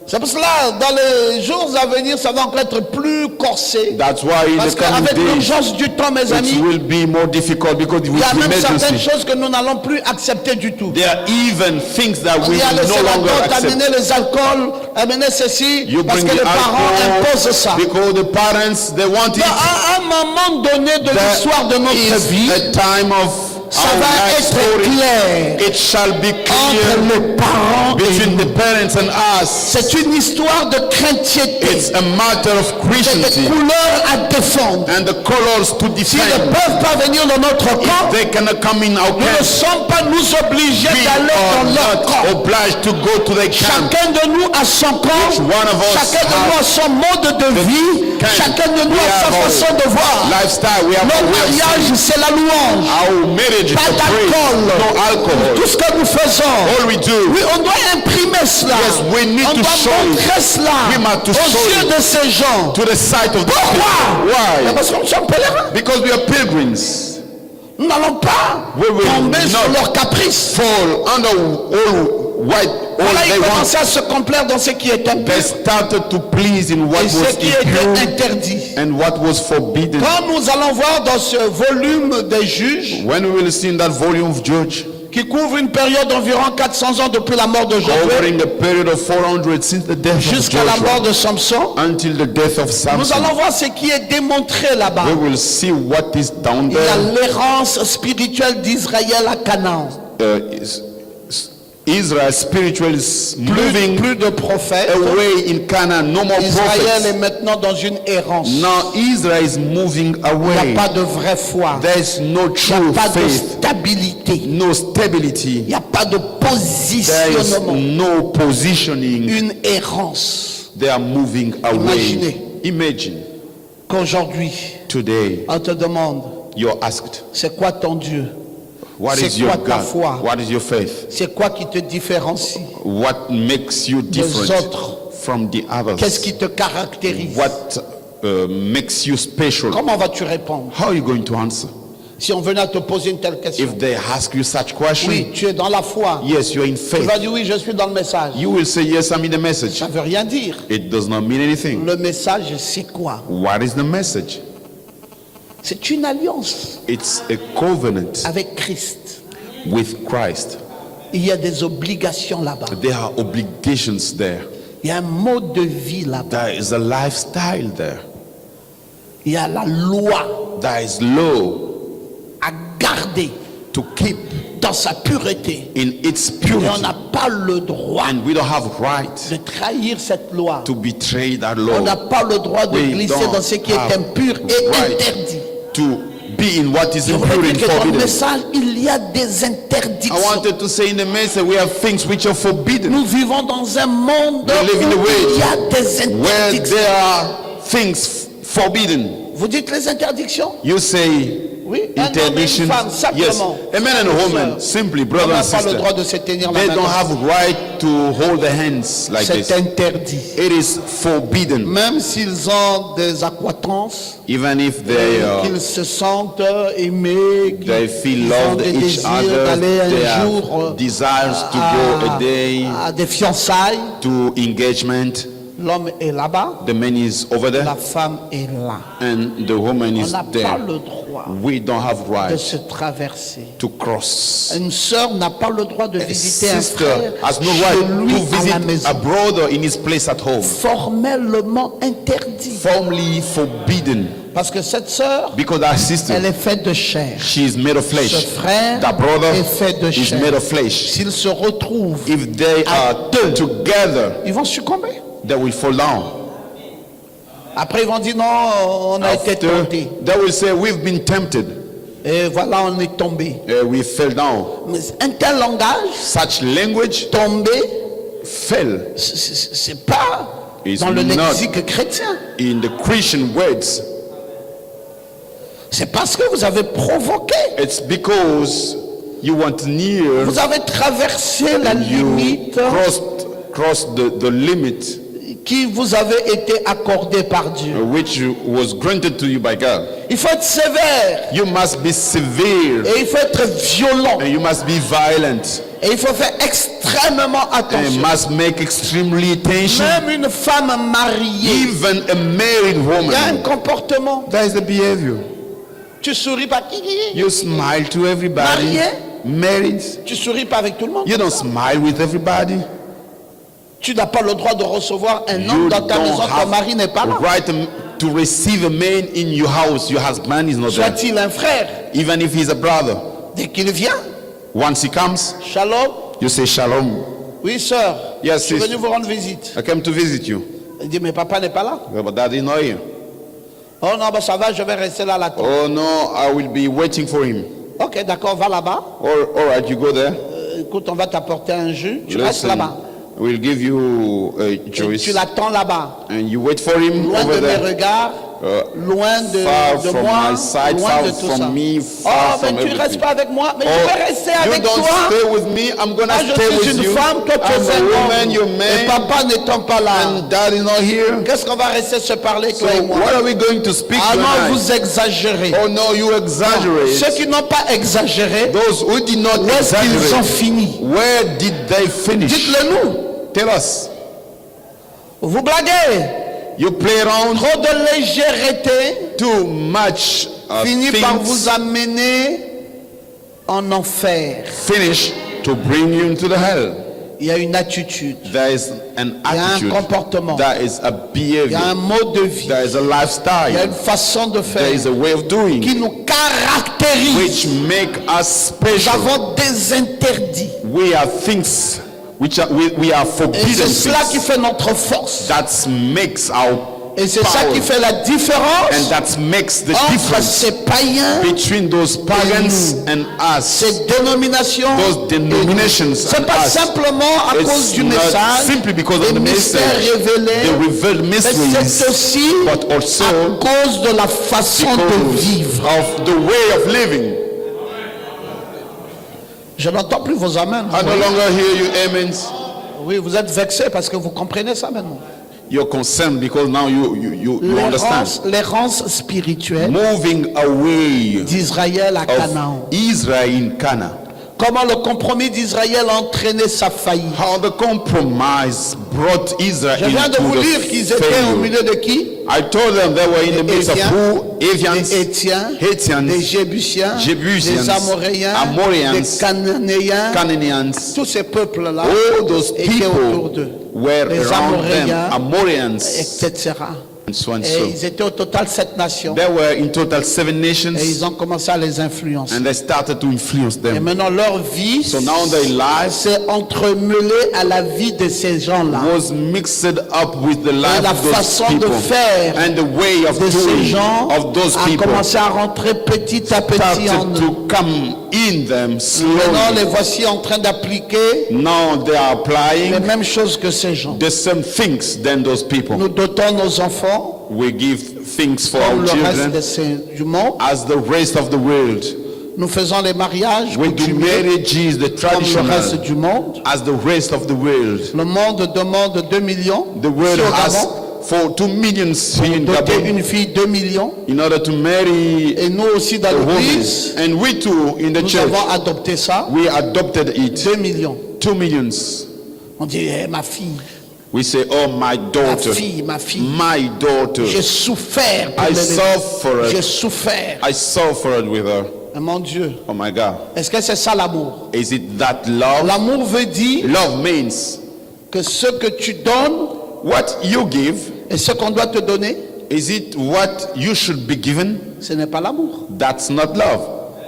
C'est pour cela, dans les jours à venir, ça va encore être plus corsé. That's why in Parce the coming qu'avec days, l'urgence du temps, mes it amis, will be more difficult because il y a with même certaines emergency. choses que nous n'allons plus accepter du tout. There are even things that we Il y a will laissé no la longer dot, amener accept. les alcools, amener ceci, You parce bring que the les parents imposent ça. alcohol because the parents, they want it. Mais à un moment donné de l'histoire de There notre is vie, a time of ça our va life être story. clair It shall be entre clear les parents et between nous. the parents and us. C'est une histoire de chrétienté, It's a matter of c'est des Christianity couleurs à défendre. and the colors to S'ils ne defend. peuvent pas venir dans notre camp, They cannot come in our nous ne camp. sommes pas nous obligés We d'aller are dans leur not camp. obliged to go to the camp. Chacun de nous a son camp. Each one of us Chacun de nous a son mode de vie. camp. Chacun de nous We a sa have our façon de voir. Lifestyle, we have Notre our way of mariage, living. c'est la louange. Our marriage is Pas the praise, no d'alcool. alcohol. Tout ce que nous faisons. All we do, Oui, on doit imprimer cela. Yes, we need On to doit show montrer cela We must to aux show yeux it. de ces gens. to the sight of the Pourquoi? people. Why? Parce que nous sommes pèlerins. Because we are pilgrims. Nous n'allons pas We will tomber sur not leurs caprices. Fall under all Voilà, they ils want. commençaient à se complaire dans ce qui était impur They started to please in what et ce was qui était impure interdit. and what was forbidden. Quand nous allons voir dans ce volume des juges, When we will see in that volume of Judge, qui couvre une période d'environ 400 ans depuis la mort de Josué covering the period of 400 since the death of jusqu'à la mort Joshua de Samson, until the death of nous Samson, allons voir ce qui est démontré là-bas. we will see what is down Il y a there. l'errance spirituelle d'Israël à Canaan. Israel spiritual is moving Plus de prophètes. away in Canaan. No more Israël prophets. est maintenant dans une errance. Now Israel is moving Il n'y away. a pas de vraie foi. There is no Il true n'y a pas de faith, stabilité. no stability. Il n'y a pas de There is positionnement. no positioning. Une errance. They are moving away. Imaginez. Imagine Qu'aujourd'hui, today on te demande, you're asked, c'est quoi ton Dieu? what C'est is your quoi ta God? foi? What is your faith? C'est quoi qui te différencie? What makes you different autres. from the others? Qu'est-ce qui te caractérise? What makes you special? Comment vas-tu répondre? How are you going to answer? Si on venait à te poser une telle question. If they ask you such question, Oui, tu es dans la foi. yes, you are in Tu faith. vas dire oui, je suis dans le message. You will say, yes, I'm in the message. Ça ne veut rien dire. It does not mean anything. Le message, c'est quoi? What is the message? C'est une alliance It's a covenant avec Christ. with Christ. Il y a des obligations là-bas. There are obligations there. Il y a un mode de vie là-bas. There is a lifestyle there. Il y a la loi There is law à garder to keep dans sa pureté. in its Et on purity. n'a pas le droit And we don't have right de trahir cette loi. to betray that On n'a law. pas le droit de We glisser don't dans ce qui est have impur et right interdit. to be in what is Je voudrais impure dire and que dans le forbidden. message, il y a des I interdictions. wanted to say in the message we have things which are forbidden. Nous vivons dans un monde We live in a où way il y a des where interdictions. there are things forbidden. Vous dites les interdictions? You say Oui, un homme et une interdictions. femme, Yes, simplement. a man and a woman, simply, On brother n'a and pas le droit sister. de se tenir la They main. don't comme ça. have right to hold their hands like C'est this. interdit. It is forbidden. Même s'ils ont des accointances, Even if qu'ils se sentent aimés, they qu'ils feel ont loved des each désirs other, d'aller they un jour have desires to go a day à des fiançailles. to engagement. L'homme est là-bas, The man is over la there femme est là. and the woman On is n'a pas there. le droit We don't have de right se traverser. to cross. Une sœur n'a pas le droit de A visiter un sister frère has no chez right lui to à la visit maison. a brother in his place at home. Formellement interdit. Formally forbidden. Parce que cette sœur, Because our sister, elle est faite de chair. she is made of Ce flesh. frère That brother est fait de is chair. made of flesh. S'ils se retrouvent, If they À are deux. together, ils vont succomber. they will fall down. Après, ils vont dire non, on a été After, tentés. they will say, we've been tempted. Et voilà, on est tombé. We fell down. Mais un tel langage, Such language tomber, fell c'est pas It's dans le not. lexique chrétien. in the Christian words. C'est parce que vous avez provoqué. It's because you went near, Vous avez traversé la you limite crossed the limit qui vous avait été accordée par Dieu. which was granted to you by God. Il faut être sévère You must be severe et il faut être violent and you must be violent et il faut faire extrêmement and attention. must make extremely attention. Même une femme mariée, Even a married il y a un woman, comportement. that is the behavior. Tu souris pas. You smile to everybody. Marié. Married, Tu souris pas avec tout le monde. you don't smile with everybody. Tu n'as pas le droit de recevoir un You homme dans ta maison. don't Ton mari n'est pas have là. right to receive a man in your house. Your husband is not there. Soit-il un frère, Even if he's a brother. dès qu'il vient, Once he comes, shalom. you say shalom. Oui, sœur. Yes, Je suis sis. venu vous rendre visite. I came to visit you. Il dit, mais papa n'est pas là. But dad is not here. Oh non, bah ça va, je vais rester là à la tente. Oh no, I will be waiting for him. Ok, d'accord, va là-bas. All right, you go there. écoute, on va t'apporter un jus, tu restes Listen, là-bas. we'll give you a Et juice, tu l'attends là-bas. and you wait for him Loin over de mes there. regards, loin de Far moi, from my sight, loin far de tout from ça. me, far Oh, mais from tu restes everything. pas avec moi, mais je Oh, vais rester you avec don't toi. stay with me, I'm gonna Moi, je stay suis with une you. femme, toi tu I'm es a un woman, homme. you're Et man, papa n'étant pas là, and dad is not here. qu'est-ce qu'on va rester se parler, So toi et moi? what are we going to speak Ah non, tonight? vous exagérez. Oh no, you Ceux exaggerate. qui n'ont pas exagéré, Those who did not où est-ce qu'ils ont exaggerate, fini? where did they finish? Dites-le nous. Tell us. Vous blaguez. You play around Trop de légèreté too much finit par vous things amener en enfer. finish to bring you into the hell. Il y a une attitude, There is an il y a un attitude. comportement, There is a il y a un behavior. mode de vie, There is a il y a lifestyle. une façon de There is faire a way of doing qui nous caractérise. which make us Nous special. avons des interdits. We are things which are, we are Et forbidden c'est cela qui things. fait notre force. That makes our Et c'est ça qui power. fait la différence And that makes the entre difference ces païens, between those pagans and us. ces dénominations. Those denominations C'est and pas us. simplement à cause It's du not message, simply because of des the mystères message, révélés, the revealed mais c'est mysteries, aussi but also à cause de la façon de because vivre. of the way of living. Je n'entends plus vos amens. I no longer hear you amens. Oui, vous êtes vexés parce que vous comprenez ça maintenant. You're concerned because now you understand. L'errance spirituelle Moving away d'Israël à Canaan. of Israel in Canaan. Comment le compromis d'Israël a entraîné sa faillite. How the compromise brought Israel Je viens de into vous the dire qu'ils étaient au failure. milieu de qui? I told them they were in the midst of Éthiens, who? Avians, Des Hétiens, des Hittians, Jébusiens, Jébusiens, des Amoréens, Amorians, des Cananéens. Canaanians. Tous ces peuples-là All those étaient autour people d'eux. were Les around them, Amoréens, Amorians, etc. and so and Et so. ils étaient au total 7 nations. There were in total 7 Et nations, ils ont commencé à les influencer. and they started to influence Et them. maintenant leur vie So now their lives s'est entremêlée à la vie de ces gens-là. was mixed up with the life la of those façon de people faire and the way of de ces doing gens of those a people commencé à rentrer petit à petit en started eux. to come in them Maintenant, slowly. les voici en train d'appliquer Now they are les applying mêmes choses que ces gens. the same things than those people. Nous dotons nos enfants, We give things for comme our le reste children du monde. as the rest of the world. Nous faisons les mariages We do coutumiers marriages, the comme le reste traditional, du monde. as the rest of the world. Le monde demande 2 millions. The world Ici au has Gabon, for 2 million here in doter Gabon une fille 2 millions. in order to marry Et nous aussi dans a woman. l'église, And we too in the nous church, avons adopté ça. we adopted it. 2 millions. 2 millions. On dit, eh, ma fille, We say, oh my ma daughter, fille, ma fille. my daughter. J'ai souffert pour I l'élever. suffered. J'ai souffert. I suffered with her. Mais mon Dieu, Oh my God. est-ce que c'est ça l'amour? Is it that love? L'amour veut dire Love means que ce que tu donnes what you give. et ce qu'on doit te donner, Is it what you should be given? ce n'est pas l'amour. That's not love.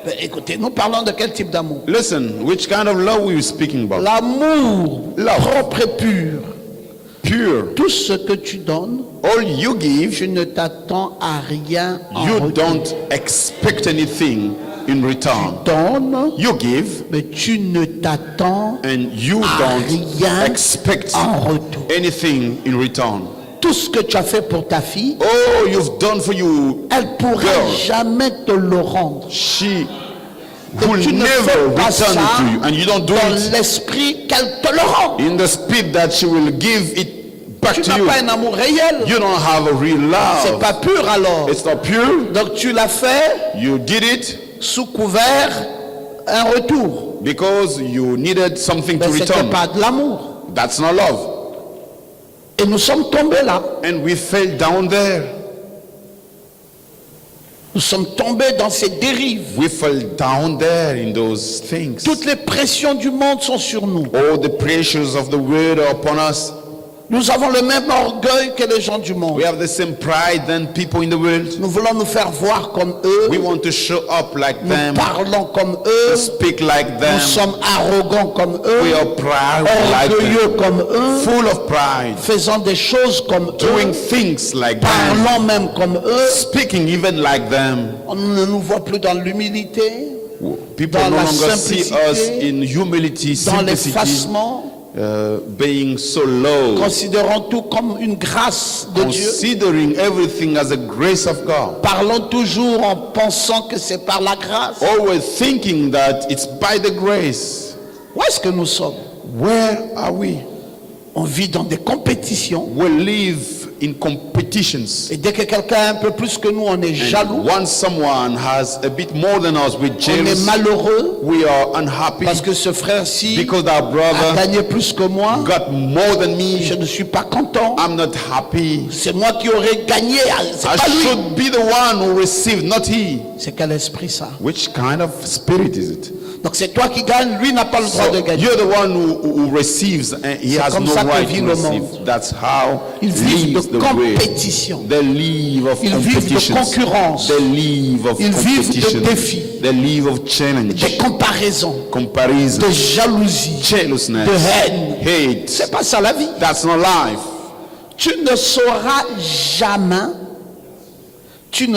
Ben, écoutez, nous parlons de quel type d'amour? Listen, which kind of love were you speaking about? L'amour propre et pur. Pure. Tout ce que tu donnes, All you give, tu ne t'attends à rien en you retour. don't expect anything in return. Donne, You give, mais tu ne t'attends and you à don't rien expect en retour. anything in return. Tout ce que tu as fait pour ta fille, Oh, you've done for you. elle ne pourra Girl. jamais te le rendre. She Et will tu ne never fais pas return ça it to you, and you don't do dans it l'esprit qu'elle te le rende. in the spirit that she will give it back Tu to n'as you. pas un amour réel. You don't have a real C'est love. pas pur alors. It's not pure. Donc tu l'as fait You did it sous couvert un retour. because you needed something Mais to ce n'était return. pas de l'amour. That's not love. Et nous sommes tombés là. And we fell down there. Nous sommes tombés dans ces dérives. We fell down there in those things. Toutes les pressions du monde sont sur nous. All the pressures of the world are upon us. Nous avons le même orgueil que les gens du monde. We have the same pride than people in the world. Nous voulons nous faire voir comme eux. We want to show up like Nous them, parlons comme to eux. speak like Nous them. sommes arrogants comme eux. We are proud like them, Orgueilleux comme eux. full of pride, Faisant des choses comme doing eux. things like them, Parlant même comme eux. speaking even like them. On ne nous voit plus dans l'humilité. People dans no la longer see us simplicité, in humility, dans simplicity, l'effacement, being so low, considérant tout comme une grâce de Dieu, considering everything as a grace of God, parlons toujours en pensant que c'est par la grâce. always thinking that it's by the grace. Où est-ce que nous sommes? Where are we? On vit dans des compétitions. We live in competitions. Et dès que quelqu'un a un peu plus que nous, on est jaloux, Once someone has a bit more than us, we're on est jealous, malheureux we are unhappy parce que ce frère-ci because our a brother gagné plus que moi. got more than Je me. ne suis pas content. I'm not happy. C'est moi qui aurais gagné. C'est I pas lui. should be the one who received, not he. C'est quel esprit ça? Which kind of spirit is it? Donc c'est toi qui gagnes, lui n'a pas le droit So de gagner. you're the one who receives, and he C'est has comme no ça que right vit to le receive. monde. That's how Ils vivent lives de the way. compétition. They live of Ils vivent de competitions. concurrence. They live of Ils vivent de competition. défis. They live of Des challenge, comparaisons, comparison, de jalousie, jealousness, de haine. hate. C'est pas ça la vie. That's not life. Tu ne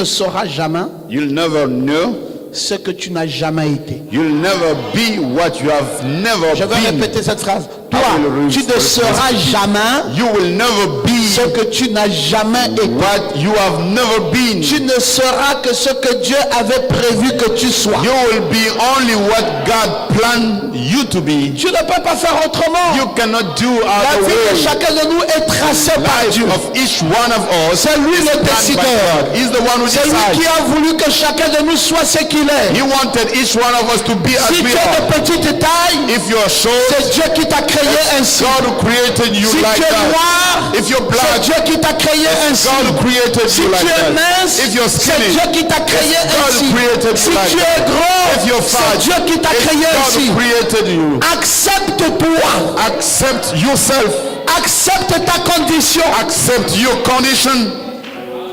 sauras jamais You'll never know. ce que tu n'as jamais été. You'll never be what you have never Je vais been. répéter cette phrase. Toi, I will tu ne seras jamais You will never ce be que tu n'as jamais été. what you have never been. Tu ne seras que ce que Dieu avait prévu que tu sois. You will be only what God planned you to be. Tu ne peux pas faire autrement. You cannot do La other vie de way. chacun de nous est tracée par Life Dieu. of each one of us C'est lui is le planned by décideur. God. He's the one who C'est lui qui decides. a voulu que chacun de nous soit ce qu'il est. He wanted each one of us to be as Si tu we es are. de petite taille, If you're short, c'est Dieu qui t'a créé ainsi. God who created you Si like tu es that. noir, If you're c'est black, Dieu qui t'a créé ainsi. God who created Si you like tu es that. mince, If you're c'est skinny, Dieu qui t'a créé God ainsi. who created Si you like tu es that. gros, If you're c'est fat, Dieu qui t'a it's créé God ainsi. who created you. Accepte-toi. Accept yourself. Accepte ta condition. Accept your condition.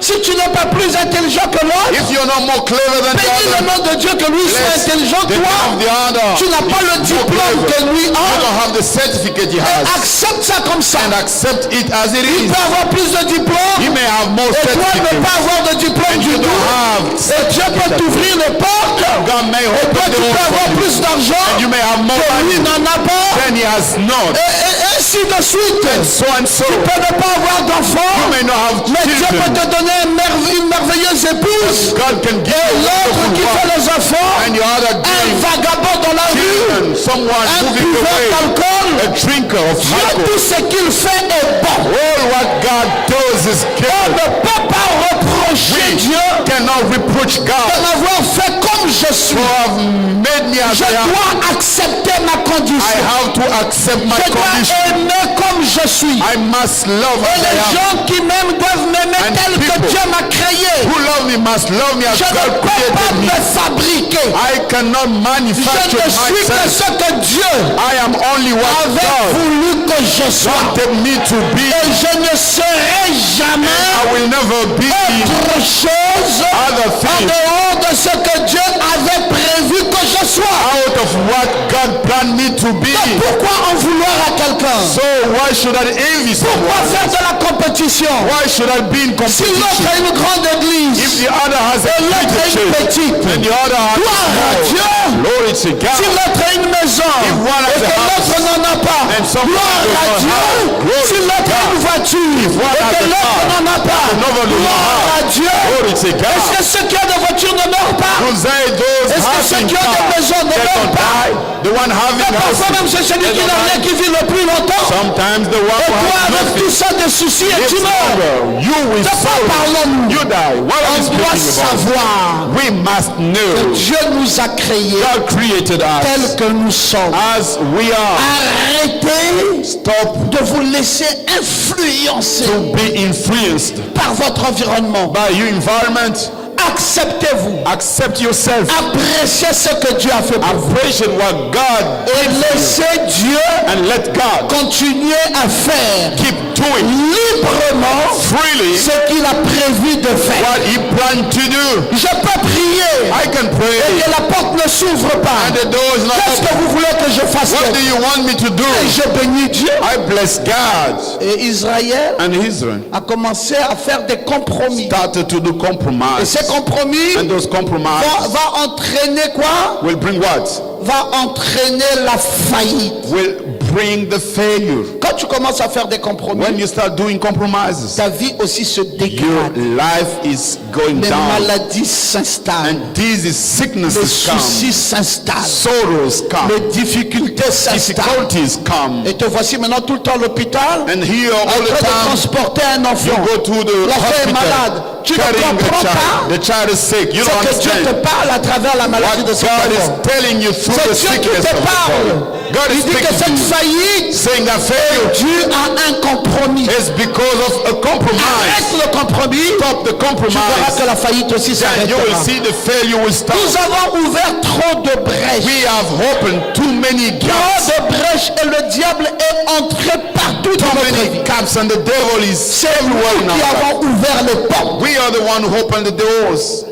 Si tu n'es pas plus intelligent que l'autre, If you're not more clever than the bénis le other, nom de Dieu que lui soit bless intelligent. the name Toi, of the other. tu n'as pas le More diplôme clever. que lui You a. don't have the certificate he has. Accepte ça comme ça. And accept it as it Il is. peut avoir plus de diplômes He may have more et toi ne certificates. pas avoir de diplôme And du you tout. don't have Et Dieu peut t'ouvrir les portes. God may Et open toi the tu peux door avoir for you. plus d'argent And you may have more que lui money n'en a pas. than he has not. Et ainsi de suite. And so and so. Tu peux ne pas avoir d'enfants. You may not have Mais Dieu peut te children. donner une merveilleuse épouse. God can give Et you l'autre qui fait wonderful wife. les enfants. And your other Un giving vagabond dans la rue. children. Someone Un moving buveur away. d'alcool. A drinker of Dieu, alcohol. tout ce qu'il fait est bon. All what God does is On good. ne peut pas reprocher We Dieu cannot reproach de God m'avoir fait comme je suis. for have made me as Je I am. dois accepter ma I condition. have to accept my Je dois condition. aimer comme je suis. I must love Et as I les am. gens qui m'aiment doivent m'aimer And tel que people Dieu m'a créé. Who love me must love me as Je ne God peux pas created me. me fabriquer. I cannot Je manufacture ne suis que myself. ce que Dieu I am only what avait God voulu que je sois. wanted me to be. Et je ne serai jamais I will never be autre chose other en things dehors de ce que Dieu avait prévu que je sois. out of what God planned me to be. Donc pourquoi en vouloir à quelqu'un? So why should I envy Pourquoi someone? faire de la compétition? Why should I be in Si l'autre competition? a une grande If église the other has a et l'autre a big une church petite, and the other has gloire à a Dieu. small, glory to Si God. l'autre a une maison If one has et que a house l'autre n'en a pas, and someone gloire does à not Dieu. have, glory Si to l'autre a God. une voiture et one has que a l'autre car n'en a pas, another does not gloire à have, Dieu. glory to God. Est-ce que ceux qui ont des voitures ne meurent pas? Those Est-ce que ceux having qui ont des cars, maisons ne they meurent don't pas? die. The one having Mais parfois même houses, c'est celui qui n'a rien qui vit le plus longtemps. sometimes the one Et who toi has avec nothing tout ça de soucis et lives tu meurs. longer. You will De quoi sorrow. parlons-nous? You die. What are we On doit speaking about? savoir We must que know Dieu nous a créés God created tels us que nous sommes. as we are. Arrêtez Stop de vous laisser influencer to be influenced par votre environnement. by your environment. Acceptez-vous. Accept yourself. Appréciez ce que Dieu a fait pour vous. Appreciate what God Et laissez Dieu and let God continuer à faire keep doing librement freely ce qu'il a prévu de faire. what he planned to do. Je peux prier I can et pray que la porte ne s'ouvre pas. and the door is not Qu'est-ce que open. vous voulez que je fasse? What do you want me to do? Et je bénis Dieu. I bless God. Et Israël And Israel a commencé à faire des compromis. started to do Et compromise. ces compromis And those compromises va entraîner quoi? will bring what? Va entraîner la faillite. Will bring the failure. Quand tu commences à faire des compromis, When you start doing compromises, ta vie aussi se your dégrade. life is going Les down. maladies s'installent. And disease, Les sicknesses come. soucis s'installent. Sorrows come. Les difficultés s'installent. Difficulties come. Et te voici maintenant tout le temps à l'hôpital, And here en all the train de time transporter un you enfant. go to the L'enfant est malade. hospital Tu ne carrying a comprends child. pas. The child is sick. You don't C'est que Dieu te understand parle à travers la maladie what de son God is enfant. telling you through C'est the Dieu qui sickness te of the parle. child. God is Il dit que speaking to cette you, faillite saying that failure est due à un compromis. is because of a compromise. Arrête le compromis. Stop the Tu verras compromise. que la faillite aussi And you will s'arrêtera. see the failure will stop. Nous avons ouvert trop de brèches. We have opened too many Trop gaps. de brèches et le diable est entré partout dans Too notre many vie. gaps and the devil is C'est nous everywhere in qui our life. avons ouvert les portes. We are the one who opened the doors.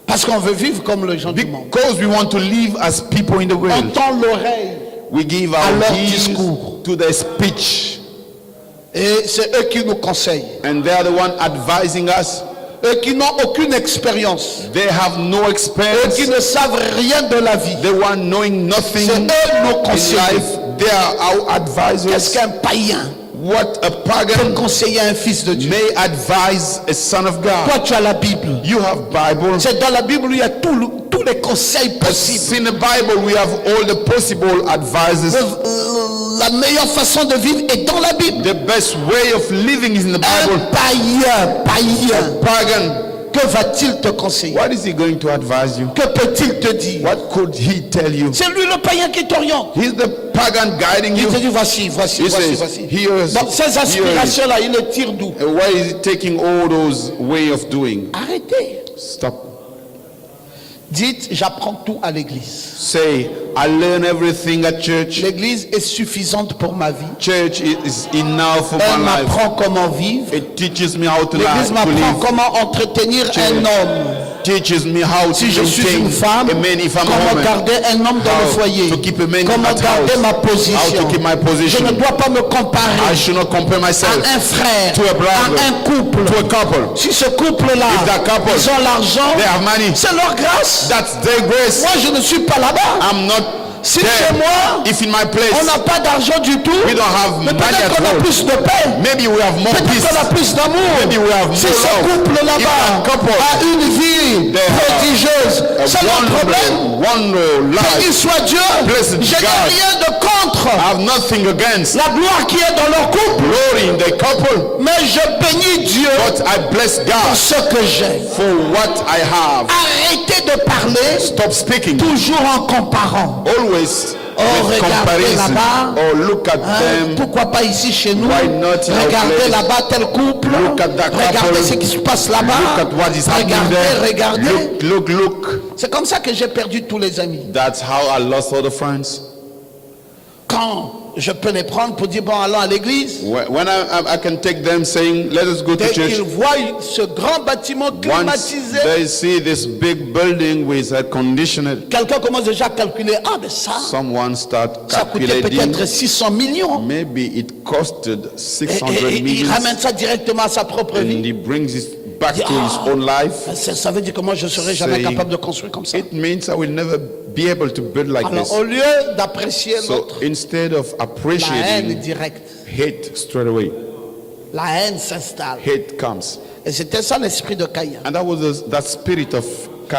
Parce qu'on veut vivre comme les gens du monde. Because we want to live as people in the On world. tend l'oreille. We give à our leur ears discours. to their speech. Et c'est eux qui nous conseillent. And they are the one advising us. Eux qui n'ont aucune expérience. They have no Eux experience. qui ne savent rien de la vie. They one knowing nothing C'est in eux nos conseillers. life. They are our Qu'est-ce advisors. qu'un païen What a peut pagan conseiller un fils de Dieu? may advise a son of God. Toi, tu as la Bible. You have Bible. C'est dans la Bible où il y a tous les conseils possibles. In the Bible we have all the possible advices. La meilleure façon de vivre est dans la Bible. The best way of living is in the Un Bible. païen, Pagan, que va-t-il te conseiller? what is he going to advise you? Que peut-il te dire? What could he tell you? C'est lui le païen qui t'oriente. He's the pagan guiding Il you. te dit voici. He says, here's, Donc ces aspirations-là, il les tire d'où? and why is he taking all those way of doing? Arrêtez. Stop. Dites, j'apprends tout à l'église. Say, I learn everything at church. L'église est suffisante pour ma vie. Church is enough for Elle my life. m'apprend comment vivre. It teaches me how to L'église live, to m'apprend live. comment entretenir un homme. Teaches me how to Si je suis maintain une femme, a man if I'm a comment woman. garder un homme dans le How foyer. to keep a man Comment at garder house. ma How to position. keep my Je position. ne dois pas me I comparer should not compare à myself un frère, to a brother, à un couple. to a couple. Si ce couple-là, If that couple, ils ont l'argent, they have money. c'est leur grâce. That's their grace. Moi, je ne suis pas là-bas. I'm not Si there. chez moi, If in my on place, n'a pas d'argent du tout, we don't have mais money peut-être at qu'on a all. plus de paix. Maybe we have more Peut-être peace. qu'on a plus d'amour. Maybe we have Si more ce love. couple If là-bas that couple a une vie they have prodigieuse, c'est leur problème. One Béni life. soit Dieu. Blessed Je n'ai God. rien de contre I have nothing against la gloire qui est dans leur couple, glory in the couple, mais je bénis Dieu but I bless pour God ce que j'ai. for what I have. Arrêtez de parler Stop speaking. toujours en comparant. Always Oh, with regardez comparison. là-bas. Oh, look at Hein, them. pourquoi pas ici chez nous? Why not in our Regardez place? là-bas tel couple. Look at that Regardez couple. ce qui se passe là-bas. Look at what is happening there. Regardez. Look. C'est comme ça que j'ai perdu tous les amis. That's how I lost all the friends. Quand je peux les prendre pour dire bon, allons à l'église. When I can take them saying, let us go to Dès church. qu'ils voient ce grand bâtiment Once climatisé, they see this big building with air conditioned, quelqu'un commence déjà à calculer. Ah, mais someone start ça coûtait calculating. peut-être 600 millions. Maybe it costed 600 Et il million, ramène ça directement à sa propre and vie. he brings it back to Ah. his own life. Ça veut dire que moi je ne serai jamais Saying, capable de construire comme ça. It means I will never be able to build like Alors this. au lieu d'apprécier So l'autre, instead of la haine appreciating, directe, hate straight away. la haine s'installe. Hate comes. Et c'était ça l'esprit de Caïn. And that was that spirit of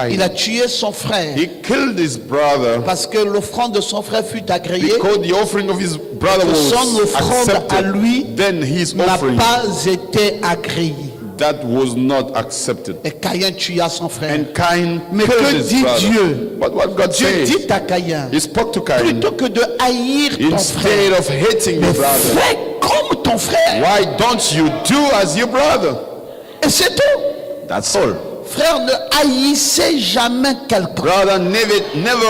Il Cain. a tué son frère He killed his brother parce que l'offrande de son frère fut agréée. because the offering of his brother Que son was offrande à accepted. lui Then his n'a offering, pas été agréée. that was not accepted. Et Caïn tua son frère. And Cain Mais killed que his dit brother. Dieu? But what God Dieu says, dit à Caïn, he spoke to Cain, plutôt que de haïr ton instead frère, of hating mais your brother, fais comme ton frère. why don't you do as your brother? Et c'est tout. That's all. Frère, ne haïssez jamais quelqu'un. Brother, never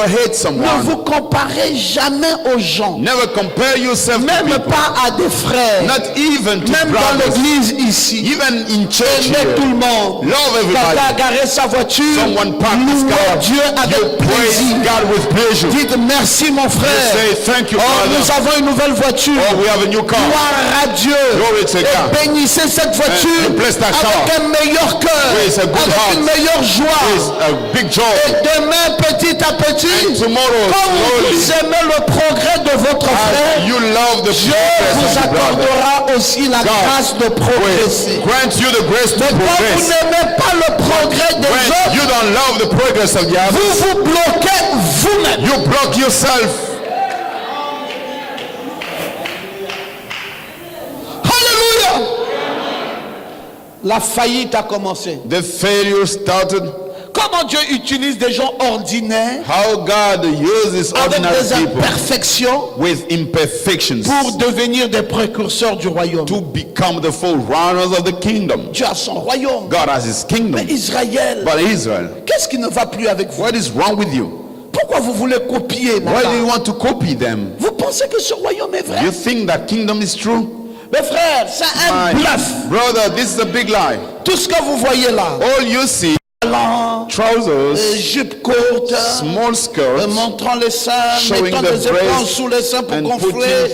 hate Ne someone. vous comparez jamais aux gens. Never compare yourself to Même people. pas à des frères. Not even to Même dans brothers. l'église ici. Even in church Aimez here. tout le monde. Love Quelqu'un a everybody. garé sa voiture. Someone park his Louez car. Dieu You avec praise plaisir. God with pleasure. You Dites merci mon frère. say thank you, Oh, nous Father. avons une nouvelle voiture. Oh, we have a new car. Gloire à Dieu. Glory to God. Et bénissez cette voiture And bless that car. avec un meilleur cœur, With a good avec heart. une meilleure It's joie. a big joy. Et demain, petit à petit, And tomorrow, comme slowly, vous aimez le progrès de votre frère, as you love the Dieu progress vous of your brother, accordera aussi la grâce de progresser. will grant you the grace to Mais quand vous progress. n'aimez pas le progrès des When autres, you don't love the progress of the others, vous vous bloquez vous-même. you block yourself. Alléluia. La faillite a commencé. The failure started. Comment Dieu utilise des gens ordinaires How God uses avec ordinary des people imperfections with imperfections pour devenir des précurseurs du royaume. to become the forerunners of the kingdom. Dieu a son royaume. God has his kingdom. Mais Israël, But Israel, qu'est-ce qui ne va plus avec vous? what is wrong with you? Pourquoi vous voulez copier Why do you là-bas? want to copy them? Vous pensez que ce royaume est vrai? You think that kingdom is true? Mais frère, c'est un My bluff. brother, this is a big lie. Tout ce que vous voyez là, All you see, talons, trousers, jupes courtes, small skirts, montrant les seins, showing mettant the des éponges breast sous les seins pour and gonfler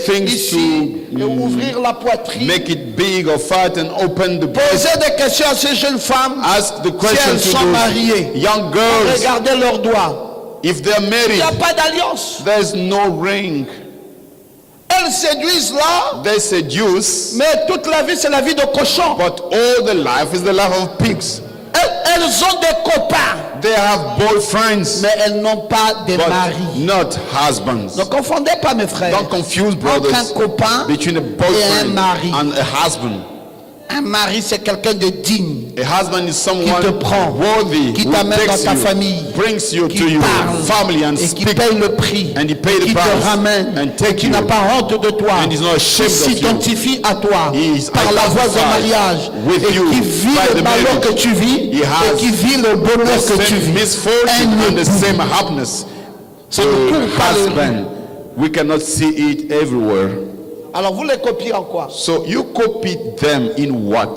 putting things ici to, et ouvrir la poitrine. make it big or fat and open the breast. Posez des questions à ces jeunes femmes Ask the si question elles to sont those mariées. young girls. Regardez leurs doigts. If they're Il married, n'y a pas d'alliance. there's no ring. Elles séduisent là, They seduce, mais toute la vie c'est la vie de cochon. but all the life is the life of pigs. Elles ont des copains, They have boyfriends, mais elles n'ont pas de but mari. not husbands. Ne confondez pas mes frères. Don't confuse Entre un brothers copain between a et un boyfriend mari. and a husband. Un mari c'est quelqu'un de digne, A husband is qui someone te prend, worthy, qui who t'amène dans takes ta you, famille, brings you to qui your parle family and et qui speaks, paye le prix, and he pay et the qui price, te ramène, and take qui you, n'a pas honte de toi, and is not qui ashamed of you. s'identifie à toi He is par la voie de identified mariage with et you qui vit by le the malheur marriage. que tu vis He has et qui vit le bonheur the que tu same vis. misfortune Un and the époux. same happiness. Ça ne court pas le Husband, we cannot see it everywhere. Alors vous les copiez en quoi? So you copy them in what?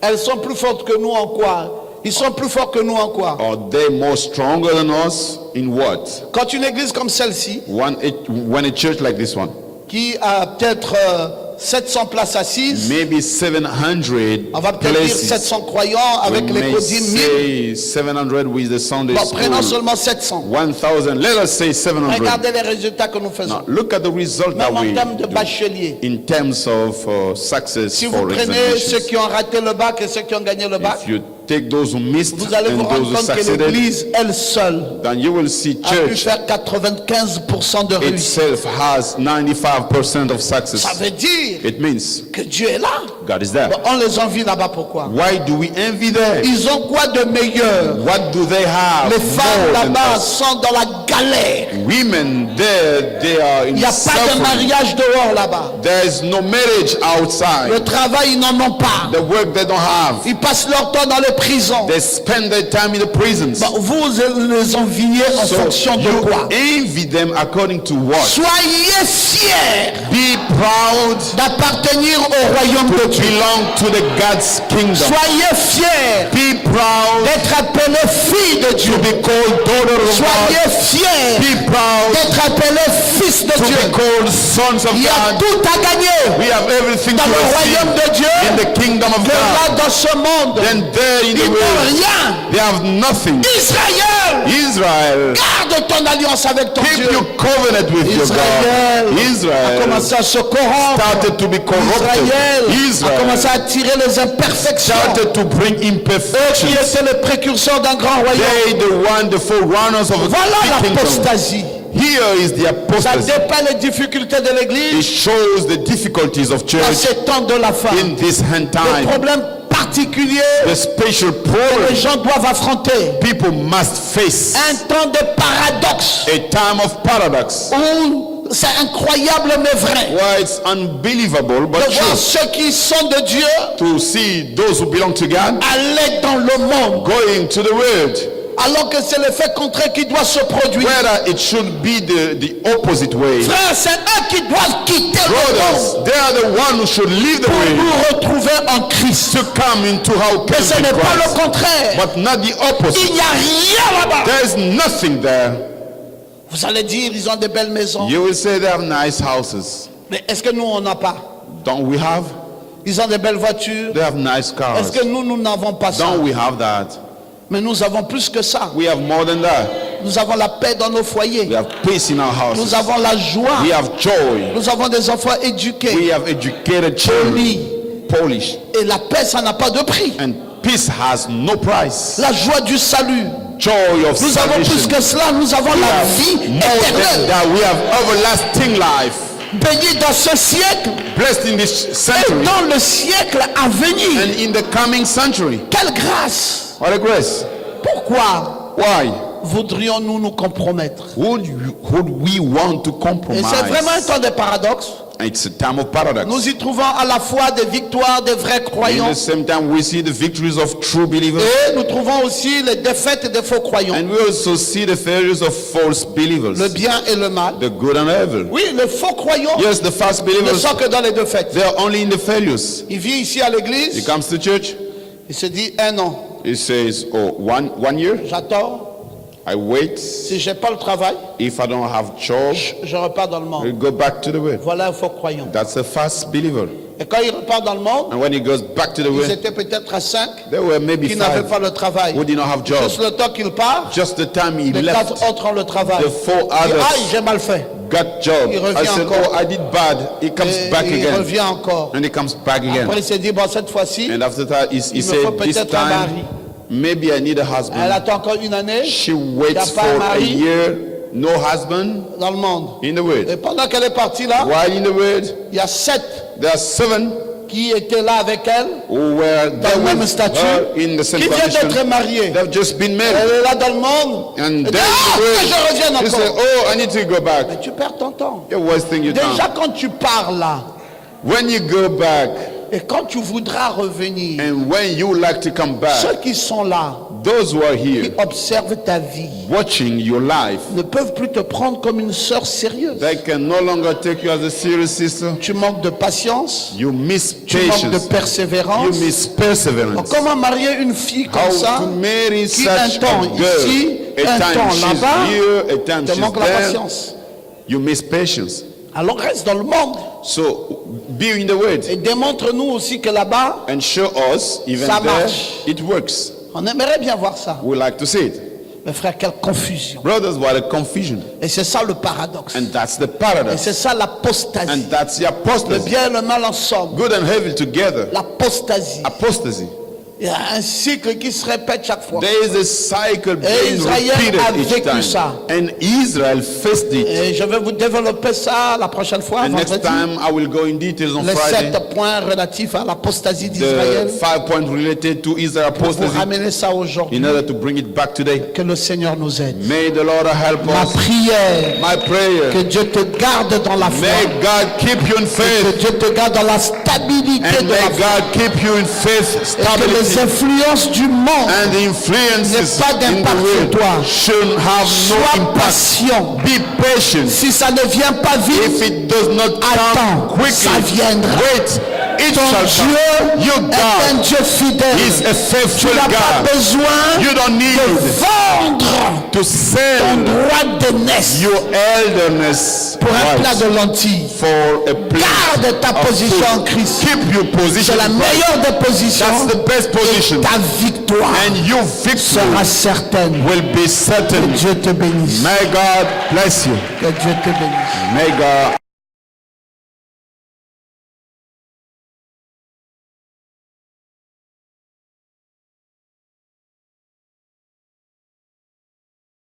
Elles sont plus fortes que nous en quoi? Ils sont plus forts que nous en quoi? Are they more stronger than us in what? Quand une église comme celle-ci, When a church like this one, qui a peut-être 700 places assises, maybe 700 on va peut-être dire places. 700 croyants avec We les may codines 1000. say 700 with the Sunday Bon, prenons school. seulement 700. 1000. Let us say 700. Regardez les résultats que nous faisons. Now, look at the result that Même en we termes de do bachelier. in terms of success Si vous for prenez ceux examinations. qui ont raté le bac et ceux qui ont gagné le bac, If you take those who missed vous allez vous and rendre those who compte que succeeded, l'église, elle seule, then you will see a pu church faire 95% de réussite. itself has 95% of success. Ça veut dire It means que Dieu est là. God is there. Bon, on les envie là-bas, pourquoi? Why do we envy them? Ils ont quoi de meilleur? What do they have? Les femmes more than là-bas us? sont dans la galère. Women there, they are in Il n'y a pas de suffering. mariage dehors là-bas. There is no marriage outside. Le travail, ils n'en ont pas. The work they don't have. Ils passent leur temps dans les prisons. They spend their time in the prisons. Bon, vous les enviez en fonction de you quoi? envy them according to what? Soyez fiers Be proud d'appartenir au royaume de to Dieu. belong to the God's kingdom. Soyez fiers Be proud d'être appelés filles de Dieu. to be called daughter of God. Soyez fiers Be proud d'être appelés fils de to Dieu. be called sons of Il y a God. tout à gagner We have everything dans to le royaume receive de Dieu. in the kingdom of Que là, God. dans ce monde, Then there in ils the n'ont world, rien. they have nothing. Israël, Israel, garde ton alliance avec ton keep Dieu. your covenant with your Israël God. a Israel commencé à se corrompre. started to be corrupted. Israël a Israel commencé à tirer les imperfections. started to bring Eux qui imperfections. étaient les précurseurs d'un grand royaume. They the forerunners of a Voilà big kingdom. l'apostasie. Here is the Ça apostasy. dépeint les difficultés de It l'église shows the difficulties of dans church ces temps de la fin. in this end Le time. problème particulier The special que problem les gens doivent affronter. people must face. Un temps de paradoxe A time of paradox où c'est incroyable mais vrai. Why it's unbelievable but De voir true. ceux qui sont de Dieu To see those who belong to God aller dans le monde, going to the world, alors que c'est l'effet contraire qui doit se produire. whether it should be the opposite way. Frère, c'est eux qui doivent quitter le Brothers, monde they are the one who should leave the pour way nous retrouver en Christ. to come into our Mais ce n'est kingdom pas le Christ, contraire. but not the opposite. Il n'y a rien là-bas. There is nothing there. Vous allez dire, ils ont de belles maisons. You will say they have nice houses. Mais est-ce que nous, on n'a pas? Don't we have? Ils ont de belles voitures. They have nice Est-ce cars. que nous n'avons pas ça? Don't we have that? Mais nous avons plus que ça. We have more than that. Nous avons la paix dans nos We foyers. have peace in our Nous houses. avons la joie. We have joy. Nous avons des enfants éduqués, We have educated children. polis. Polish. Et la paix, ça n'a pas de prix. And peace has no price. La joie du salut. Joy of Nous avons plus salvation. que cela. Nous avons We la have vie more than éternelle. that. We have everlasting life. Béni dans ce siècle Blessed in this et century dans le siècle à venir. and in the coming century. Quelle grâce! What a grace. Pourquoi Why? voudrions-nous nous compromettre? Would we want to Et c'est vraiment un compromise? temps de paradoxe. It's a time of paradox. Nous y trouvons à la fois des victoires des vrais In croyants the same time, we see the victories of true believers, et nous trouvons aussi les défaites des faux croyants. and we also see the failures of false believers, Le bien et le mal. the good and evil. Oui, les faux croyants Yes, the false ne believers, sont que dans les deux fêtes. they are only in the failures. Il vient ici à He l'église, comes to church, il se dit un an, he says, oh, one year, j'attends. I wait. Si j'ai pas le travail, If I don't have job, je repars dans le I'll monde. go back to the world. Voilà un faux croyant. That's a false believer. Et quand il repart dans le monde, And when he goes back to the ils world, étaient peut-être à 5 there were maybe qui n'avaient pas 5 le travail. who did not have job. Juste le temps qu'il part, Just the time he les left, 4 autres ont le travail. the 4 Il dit, others aïe, j'ai mal fait. got job. Il revient I said, encore. oh, I did bad. He comes Et back il again. revient encore. And he comes back again. Après, il s'est dit, bon, cette fois-ci, And after that, he me said, faut this peut-être un mari. time, maybe I need a elle husband. attend encore une année She il n'y a waits pas for un a mari year, no husband dans le monde. in the world. Et pendant qu'elle est partie là, While in the world, il y a 7 there are 7 qui étaient là avec elle, who were dans there le même with statut, her in the same qui vient d'être condition. mariée. They've just been Elle married. est là dans le monde. And Elle dit, then ah, the que world, je revienne you say, encore. oh, I need to go back. Mais tu perds ton temps. You're wasting your Déjà time. quand tu pars là, When you go back, et quand tu voudras revenir, and when you like to come back, ceux qui sont là, those who are qui here observent ta vie, watching your life, ne peuvent plus te prendre comme une sœur sérieuse. they can no longer take you as a serious sister. Tu manques de patience, You miss tu manques de patience. You persévérance. miss Alors, perseverance. comment marier une fille comme How ça to marry qui un such temps a girl? ici, A un time temps she's là-bas, here, a time te she's manque la there. patience. You miss patience. Alors reste dans le monde So be in the word et démontre-nous aussi que là-bas, and show us even Ça there marche. it works. on aimerait bien voir ça. We like to see it. Mais frère, quelle confusion. Brothers, what a confusion. Et c'est ça le paradoxe. And that's the Et paradox. c'est ça l'apostasie. And that's the Le apostasy. bien et le mal ensemble. Good and evil together. L'apostasie. Apostasy. Il y a un cycle qui se répète chaque fois. There is a cycle being Israël repeated a each vécu time. ça. And Israel faced it. Et je vais vous développer ça la prochaine fois, And next vendredi. time I will go in details on Les Friday. 7 points relatifs à l'apostasie The d'Israël. 5 points related to Israel Pour vous apostasy ramener ça aujourd'hui. in order to bring it back today. Que le Seigneur nous aide. May the Lord help Ma us. prière, My prayer. que Dieu te garde dans la foi. May God keep you in Que faith. Dieu te garde dans la stabilité And de may la foi. God keep you in faith, Et que les stability. influences du monde And the influences n'aient pas in d'impact the sur world toi. should have no soient impact. patient. Be patient. Si ça ne vient pas vite, If it does not attends, come ça quickly, viendra. wait. It Ton shall Dieu come. Your est un God Dieu fidèle. is a Tu faithful n'as pas God. besoin You don't de need vendre to ton sell droit d'aînesse your elderness pour un plat rights de lentilles. for a plate Garde ta of position en food. Christ. Keep your position C'est la in Christ. meilleure des positions. That's the best position. Ta victoire And your sera victory certaine. will be Que certain. Dieu te bénisse. May God bless you. Que Dieu te bénisse. May God